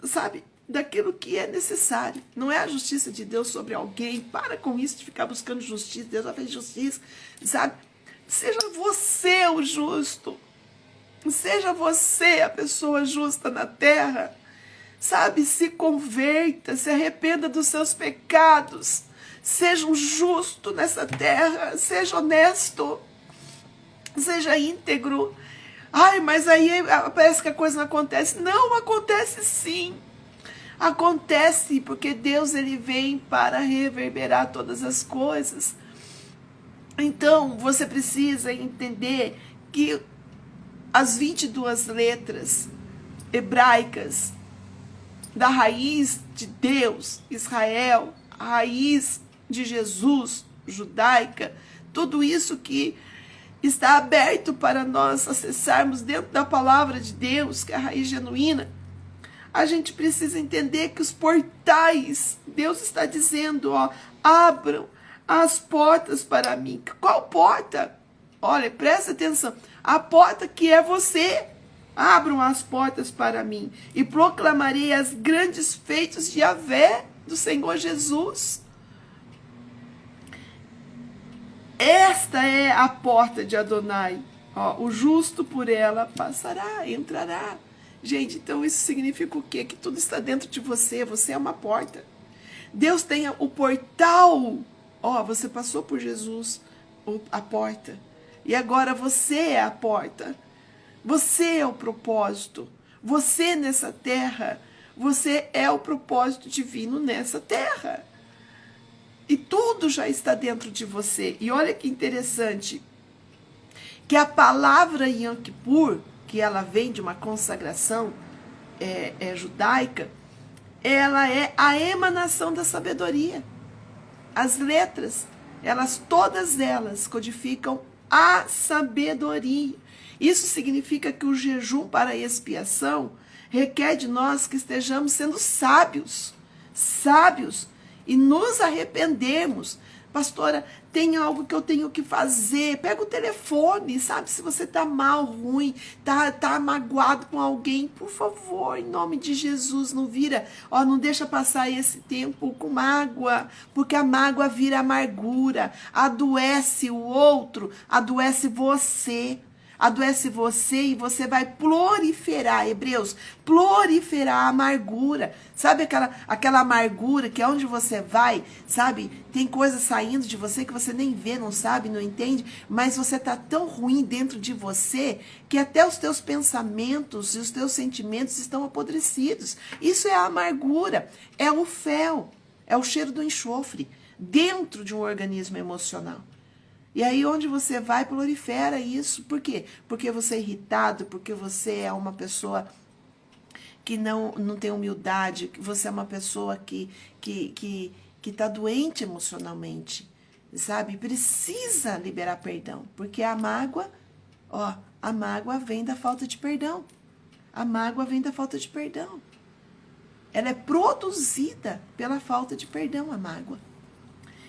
sabe, daquilo que é necessário. Não é a justiça de Deus sobre alguém. Para com isso de ficar buscando justiça. Deus já fez justiça, sabe? Seja você o justo. Seja você a pessoa justa na terra. Sabe, se converta, se arrependa dos seus pecados. Seja um justo nessa terra. Seja honesto. Seja íntegro. Ai, mas aí parece que a coisa não acontece. Não, acontece sim. Acontece porque Deus ele vem para reverberar todas as coisas. Então, você precisa entender que as 22 letras hebraicas da raiz de Deus, Israel, a raiz de Jesus, judaica, tudo isso que está aberto para nós acessarmos dentro da palavra de Deus, que é a raiz genuína, a gente precisa entender que os portais, Deus está dizendo, ó, abram as portas para mim. Qual porta? Olha, presta atenção. A porta que é você. Abram as portas para mim e proclamarei as grandes feitos de Yahvé, do Senhor Jesus. Esta é a porta de Adonai. Ó, o justo por ela passará, entrará. Gente, então isso significa o quê? Que tudo está dentro de você. Você é uma porta. Deus tem o portal. Ó, você passou por Jesus, a porta. E agora você é a porta. Você é o propósito. Você nessa terra. Você é o propósito divino nessa terra. E tudo já está dentro de você. E olha que interessante. Que a palavra Yom Kippur, que ela vem de uma consagração judaica, ela é a emanação da sabedoria. As letras, todas elas codificam a sabedoria. Isso significa que o jejum para a expiação requer de nós que estejamos sendo sábios e nos arrependermos. Pastora, tem algo que eu tenho que fazer. Pega o telefone, sabe? Se você tá mal, ruim, tá magoado com alguém, por favor, em nome de Jesus, não vira, ó, não deixa passar esse tempo com mágoa, porque a mágoa vira amargura, adoece o outro, adoece você. Adoece você e você vai proliferar, Hebreus, proliferar a amargura. Sabe aquela amargura que aonde você vai, sabe? Tem coisa saindo de você que você nem vê, não sabe, não entende, mas você tá tão ruim dentro de você que até os teus pensamentos e os teus sentimentos estão apodrecidos. Isso é a amargura, é o fel, é o cheiro do enxofre dentro de um organismo emocional. E aí onde você vai, prolifera isso. Por quê? Porque você é irritado, porque você é uma pessoa que não tem humildade, que você é uma pessoa que está doente emocionalmente, sabe? Precisa liberar perdão, porque a mágoa vem da falta de perdão. A mágoa vem da falta de perdão. Ela é produzida pela falta de perdão, a mágoa.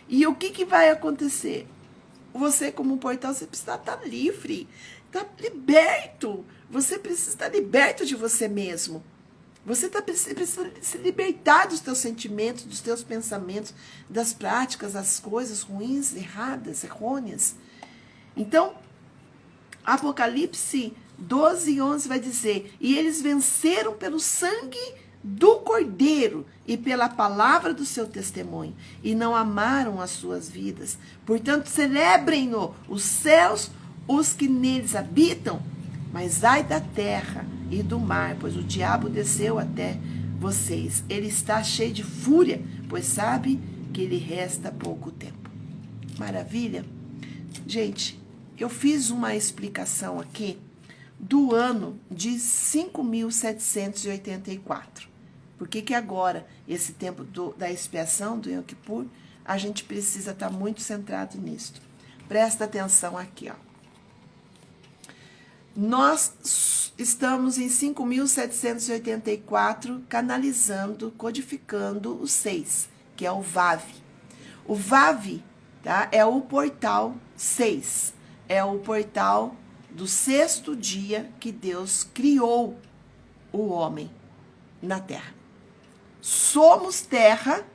E o que vai acontecer? Você, como um portal, você precisa estar livre, estar liberto. Você precisa estar liberto de você mesmo. Você precisa se libertar dos teus sentimentos, dos teus pensamentos, das práticas, das coisas ruins, erradas, errôneas. Então, Apocalipse 12:11 vai dizer: e eles venceram pelo sangue do Cordeiro e pela palavra do seu testemunho, e não amaram as suas vidas. Portanto, celebrem-no os céus, os que neles habitam, mas ai da terra e do mar, pois o diabo desceu até vocês. Ele está cheio de fúria, pois sabe que lhe resta pouco tempo. Maravilha? Gente, eu fiz uma explicação aqui do ano de 5.784. Por que agora, esse tempo da expiação, do Yom Kippur, a gente precisa estar muito centrado nisso. Presta atenção aqui, ó. Nós estamos em 5.784 canalizando, codificando o 6, que é o VAV. O VAV, tá, é o portal 6, é o portal do sexto dia que Deus criou o homem na terra. Somos terra,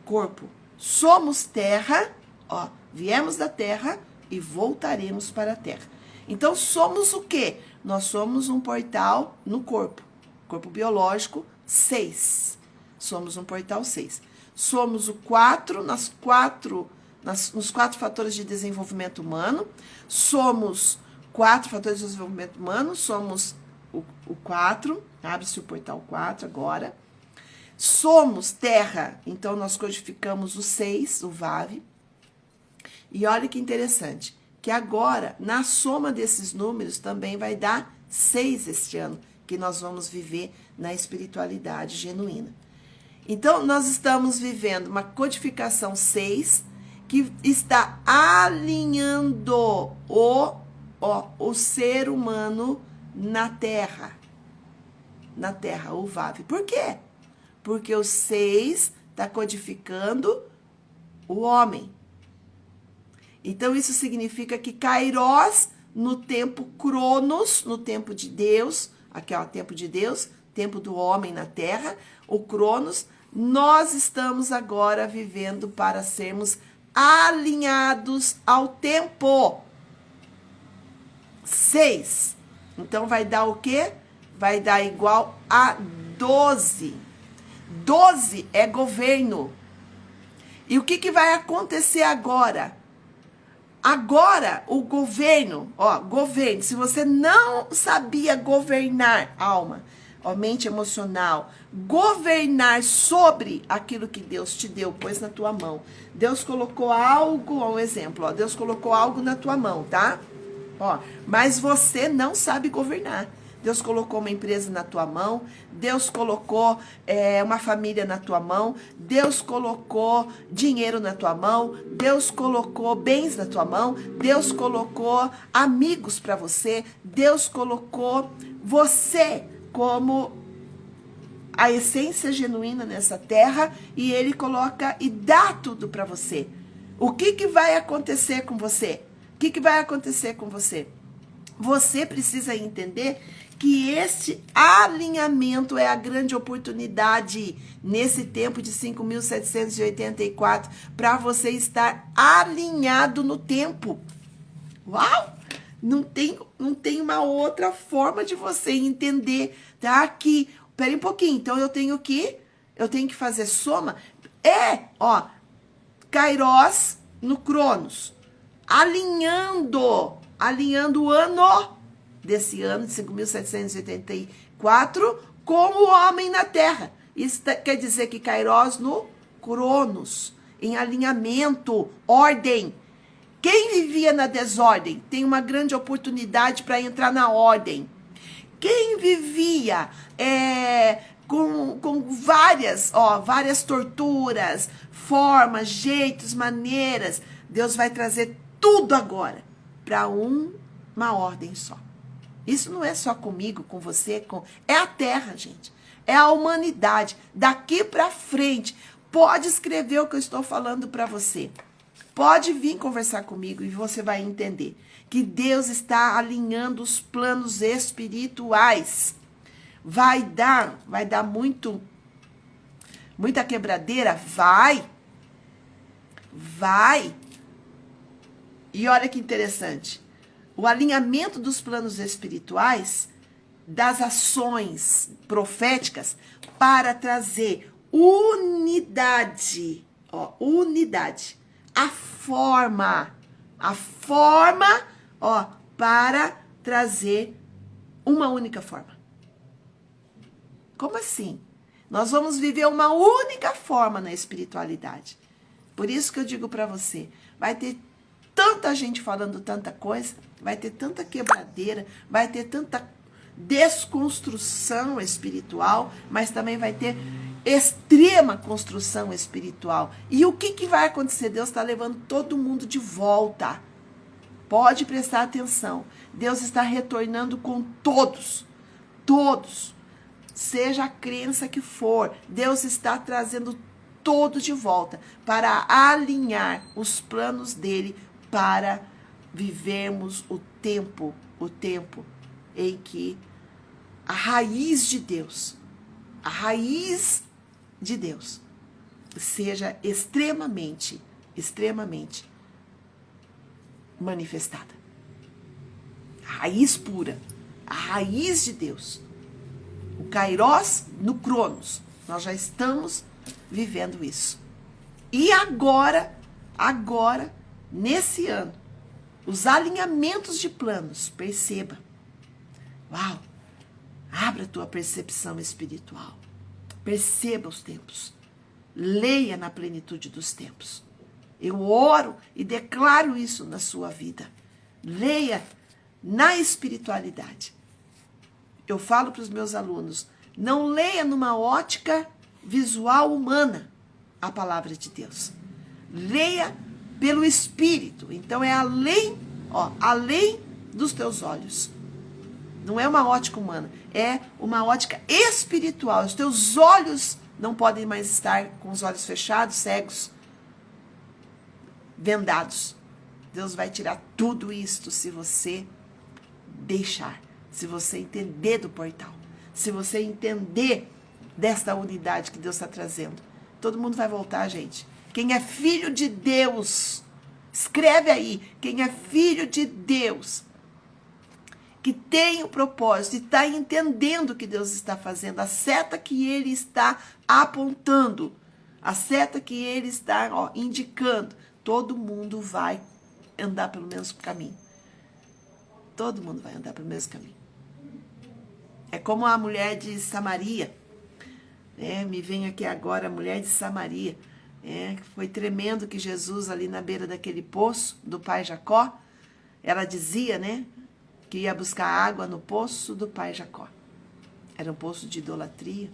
corpo. Somos terra, ó, viemos da terra e voltaremos para a terra. Então, somos o quê? Nós somos um portal no corpo. Corpo biológico, 6. Somos um portal 6. Somos o 4, nos 4 fatores de desenvolvimento humano. Somos 4 fatores de desenvolvimento humano. Somos o 4. Abre-se o portal 4 agora. Somos terra. Então, nós codificamos o 6, o VAV. E olha que interessante. Que agora, na soma desses números, também vai dar 6 este ano, que nós vamos viver na espiritualidade genuína. Então, nós estamos vivendo uma codificação 6, que está alinhando o ser humano na Terra. Na Terra, o VAV. Por quê? Porque o 6 está codificando o homem. Então, isso significa que Kairos, no tempo Cronos, no tempo de Deus, aqui é o tempo de Deus, tempo do homem na Terra, o Cronos, nós estamos agora vivendo para sermos alinhados ao tempo. 6. Então, vai dar o quê? Vai dar igual a 12. 12 é governo. E o que vai acontecer agora? Agora, o governo, governo, se você não sabia governar alma, mente emocional, governar sobre aquilo que Deus te deu, pôs na tua mão. Deus colocou algo, um exemplo, Deus colocou algo na tua mão, tá? Mas você não sabe governar. Deus colocou uma empresa na tua mão, Deus colocou uma família na tua mão, Deus colocou dinheiro na tua mão, Deus colocou bens na tua mão, Deus colocou amigos para você, Deus colocou você como a essência genuína nessa terra e Ele coloca e dá tudo para você. O que vai acontecer com você? O que vai acontecer com você? Você precisa entender que este alinhamento é a grande oportunidade nesse tempo de 5.784 para você estar alinhado no tempo. Uau! Não tem uma outra forma de você entender, tá? Que, pera um pouquinho, então eu tenho que fazer soma. Kairos no Cronos, alinhando o ano desse ano de 5.784 com o homem na Terra. Isso quer dizer que Kairos no Cronos, em alinhamento, ordem. Quem vivia na desordem tem uma grande oportunidade para entrar na ordem. Quem vivia com várias torturas, formas, jeitos, maneiras, Deus vai trazer tudo agora para uma ordem só. Isso não é só comigo, com você, é a Terra, gente. É a humanidade. Daqui para frente, pode escrever o que eu estou falando para você. Pode vir conversar comigo e você vai entender que Deus está alinhando os planos espirituais. Vai dar muita quebradeira? Vai. E olha que interessante. O alinhamento dos planos espirituais, das ações proféticas, para trazer unidade. Unidade. A forma, para trazer uma única forma. Como assim? Nós vamos viver uma única forma na espiritualidade. Por isso que eu digo para você, vai ter tanta gente falando tanta coisa, vai ter tanta quebradeira, vai ter tanta desconstrução espiritual, mas também vai ter extrema construção espiritual. E o que vai acontecer? Deus está levando todo mundo de volta. Pode prestar atenção. Deus está retornando com todos. Todos. Seja a crença que for, Deus está trazendo todos de volta para alinhar os planos dele para vivermos o tempo em que a raiz de Deus seja extremamente manifestada. A raiz pura, a raiz de Deus. O Kairos no Cronos. Nós já estamos vivendo isso. E agora, nesse ano, os alinhamentos de planos, perceba. Uau! Abra a tua percepção espiritual. Perceba os tempos. Leia na plenitude dos tempos. Eu oro e declaro isso na sua vida. Leia na espiritualidade. Eu falo para os meus alunos, não leia numa ótica visual humana a palavra de Deus. Leia pelo Espírito. Então é além dos teus olhos. Não é uma ótica humana, é uma ótica espiritual. Os teus olhos não podem mais estar com os olhos fechados, cegos, vendados. Deus vai tirar tudo isto se você deixar, se você entender do portal, se você entender desta unidade que Deus está trazendo. Todo mundo vai voltar, gente. Quem é filho de Deus, escreve aí, quem é filho de Deus, que tem o propósito e está entendendo o que Deus está fazendo, a seta que Ele está apontando, a seta que Ele está indicando, todo mundo vai andar pelo mesmo caminho. Todo mundo vai andar pelo mesmo caminho. É como a mulher de Samaria. Me vem aqui agora a mulher de Samaria. Foi tremendo que Jesus, ali na beira daquele poço do pai Jacó, ela dizia, que ia buscar água no poço do pai Jacó. Era um poço de idolatria.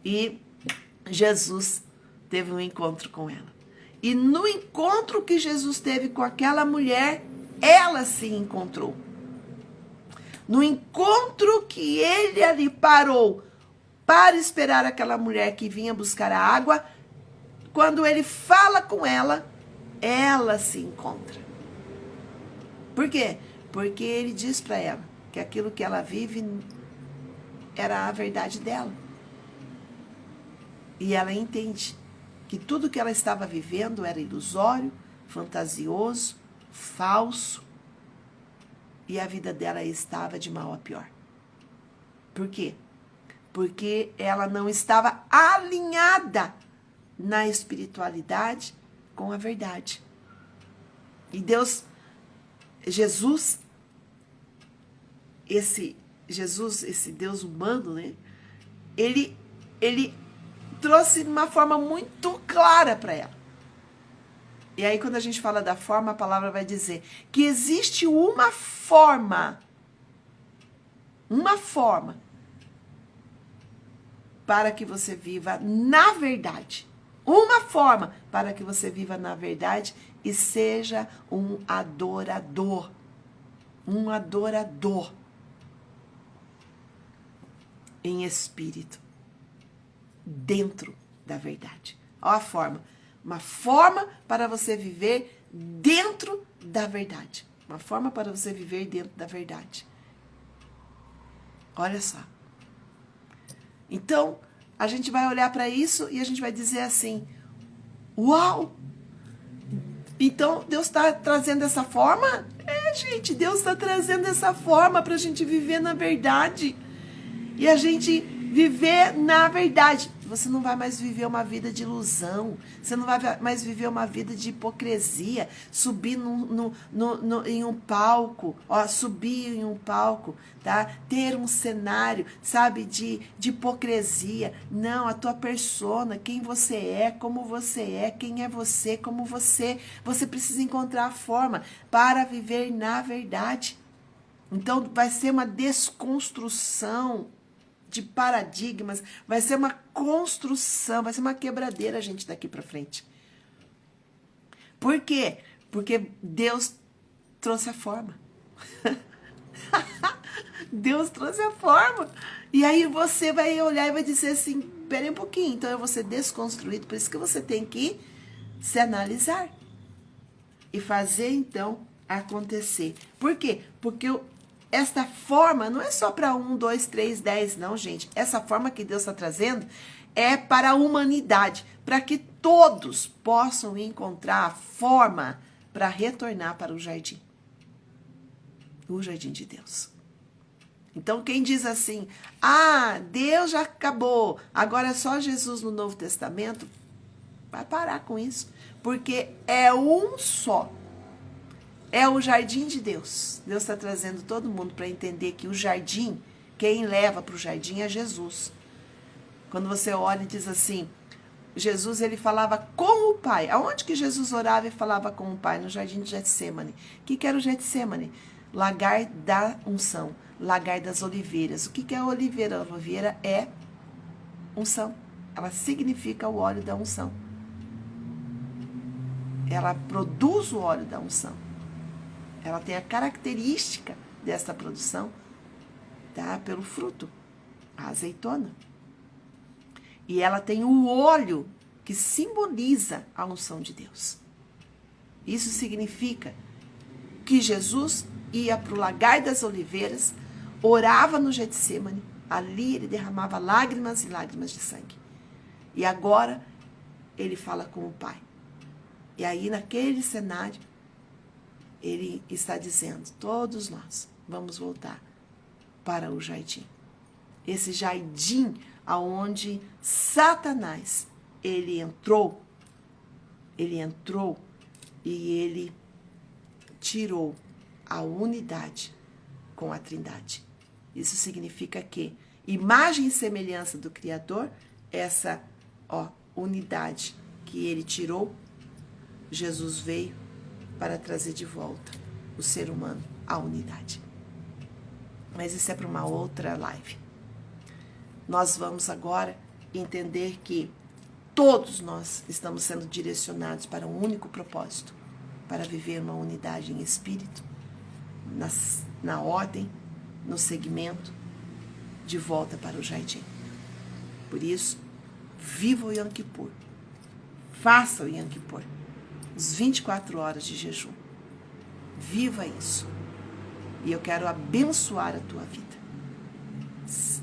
E Jesus teve um encontro com ela. E no encontro que Jesus teve com aquela mulher, ela se encontrou. No encontro que ele ali parou para esperar aquela mulher que vinha buscar a água, quando ele fala com ela, ela se encontra. Por quê? Porque ele diz para ela que aquilo que ela vive era a verdade dela. E ela entende que tudo que ela estava vivendo era ilusório, fantasioso, falso, e a vida dela estava de mal a pior. Por quê? Porque ela não estava alinhada na espiritualidade com a verdade. E Jesus, esse Deus humano, ele trouxe de uma forma muito clara para ela. E aí, quando a gente fala da forma, a palavra vai dizer que existe uma forma para que você viva na verdade. Uma forma para que você viva na verdade e seja um adorador. Um adorador em espírito, dentro da verdade. Olha a forma. Uma forma para você viver dentro da verdade. Uma forma para você viver dentro da verdade. Olha só. Então, a gente vai olhar para isso e a gente vai dizer assim, uau! Então, Deus está trazendo essa forma? Gente, Deus está trazendo essa forma para a gente viver na verdade. E a gente viver na verdade. Você não vai mais viver uma vida de ilusão. Você não vai mais viver uma vida de hipocrisia. Subir em um palco. Subir em um palco. Tá? Ter um cenário, sabe, de hipocrisia. Não, a tua persona, quem você é, como você é, quem é você, como você. Você precisa encontrar a forma para viver na verdade. Então, vai ser uma desconstrução de paradigmas, vai ser uma construção, vai ser uma quebradeira, gente, daqui para frente. Por quê? Porque Deus trouxe a forma. Deus trouxe a forma. E aí você vai olhar e vai dizer assim, peraí um pouquinho, então eu vou ser desconstruído, por isso que você tem que se analisar. E fazer, então, acontecer. Por quê? Porque esta forma não é só para 1, 2, 3, 10, não, gente. Essa forma que Deus está trazendo é para a humanidade, para que todos possam encontrar a forma para retornar para o jardim de Deus. Então, quem diz assim, Deus já acabou, agora é só Jesus no Novo Testamento, vai parar com isso, porque é um só. É o jardim de Deus. Deus está trazendo todo mundo para entender que o jardim, quem leva para o jardim é Jesus. Quando você olha e diz assim, Jesus ele falava com o Pai. Aonde que Jesus orava e falava com o Pai? No jardim de Getsêmani. O que era o Getsêmani? Lagar da unção, lagar das oliveiras. O que é a oliveira? A oliveira é unção. Ela significa o óleo da unção. Ela produz o óleo da unção. Ela tem a característica dessa produção, tá? Pelo fruto, a azeitona. E ela tem o óleo que simboliza a unção de Deus. Isso significa que Jesus ia para o lagar das oliveiras, orava no Getsêmani, ali ele derramava lágrimas e lágrimas de sangue. E agora ele fala com o Pai. E aí naquele cenário, ele está dizendo, todos nós vamos voltar para o jardim. Esse jardim aonde Satanás, ele entrou e ele tirou a unidade com a Trindade. Isso significa que imagem e semelhança do Criador, essa unidade que ele tirou, Jesus veio para trazer de volta o ser humano à unidade. Mas isso é para uma outra live. Nós vamos agora entender que todos nós estamos sendo direcionados para um único propósito, para viver uma unidade em espírito, na ordem, no segmento, de volta para o jardim. Por isso, viva o Yom Kippur. Faça o Yom Kippur. Os 24 horas de jejum. Viva isso. E eu quero abençoar a tua vida.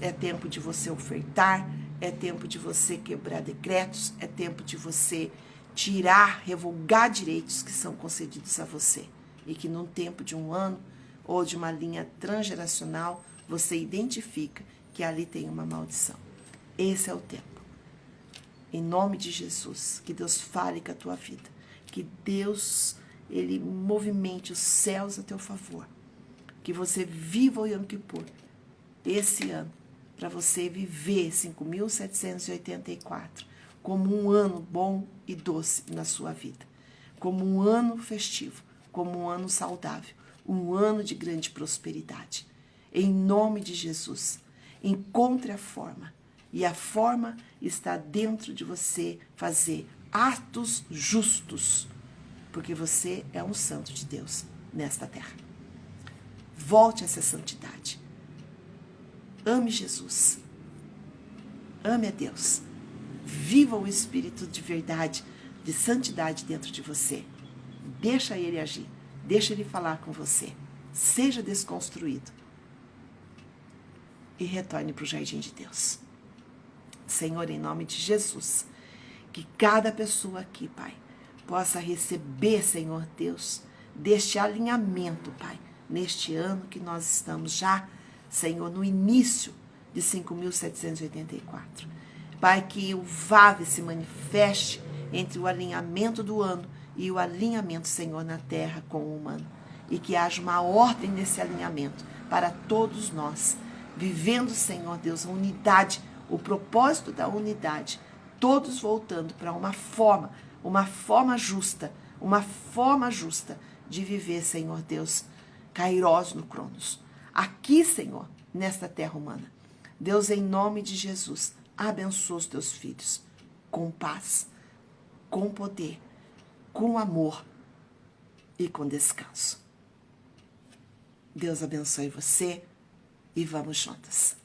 É tempo de você ofertar, é tempo de você quebrar decretos, é tempo de você tirar, revogar direitos que são concedidos a você. E que num tempo de um ano ou de uma linha transgeracional, você identifica que ali tem uma maldição. Esse é o tempo. Em nome de Jesus, que Deus fale com a tua vida. Que Deus, ele movimente os céus a teu favor. Que você viva o Yom Kippur esse ano, para você viver 5.784 como um ano bom e doce na sua vida, como um ano festivo, como um ano saudável, um ano de grande prosperidade. Em nome de Jesus, encontre a forma, e a forma está dentro de você fazer atos justos, porque você é um santo de Deus nesta terra. Volte a essa santidade. Ame Jesus. Ame a Deus. Viva o Espírito de verdade, de santidade dentro de você. Deixa ele agir. Deixa ele falar com você. Seja desconstruído. E retorne para o jardim de Deus. Senhor, em nome de Jesus, que cada pessoa aqui, Pai, possa receber, Senhor Deus, deste alinhamento, Pai, neste ano que nós estamos já, Senhor, no início de 5.784. Pai, que o VAV se manifeste entre o alinhamento do ano e o alinhamento, Senhor, na terra com o humano. E que haja uma ordem nesse alinhamento para todos nós, vivendo, Senhor Deus, a unidade, o propósito da unidade, todos voltando para uma forma justa de viver, Senhor Deus, Kairos no Cronos. Aqui, Senhor, nesta terra humana, Deus, em nome de Jesus, abençoa os teus filhos com paz, com poder, com amor e com descanso. Deus abençoe você e vamos juntas.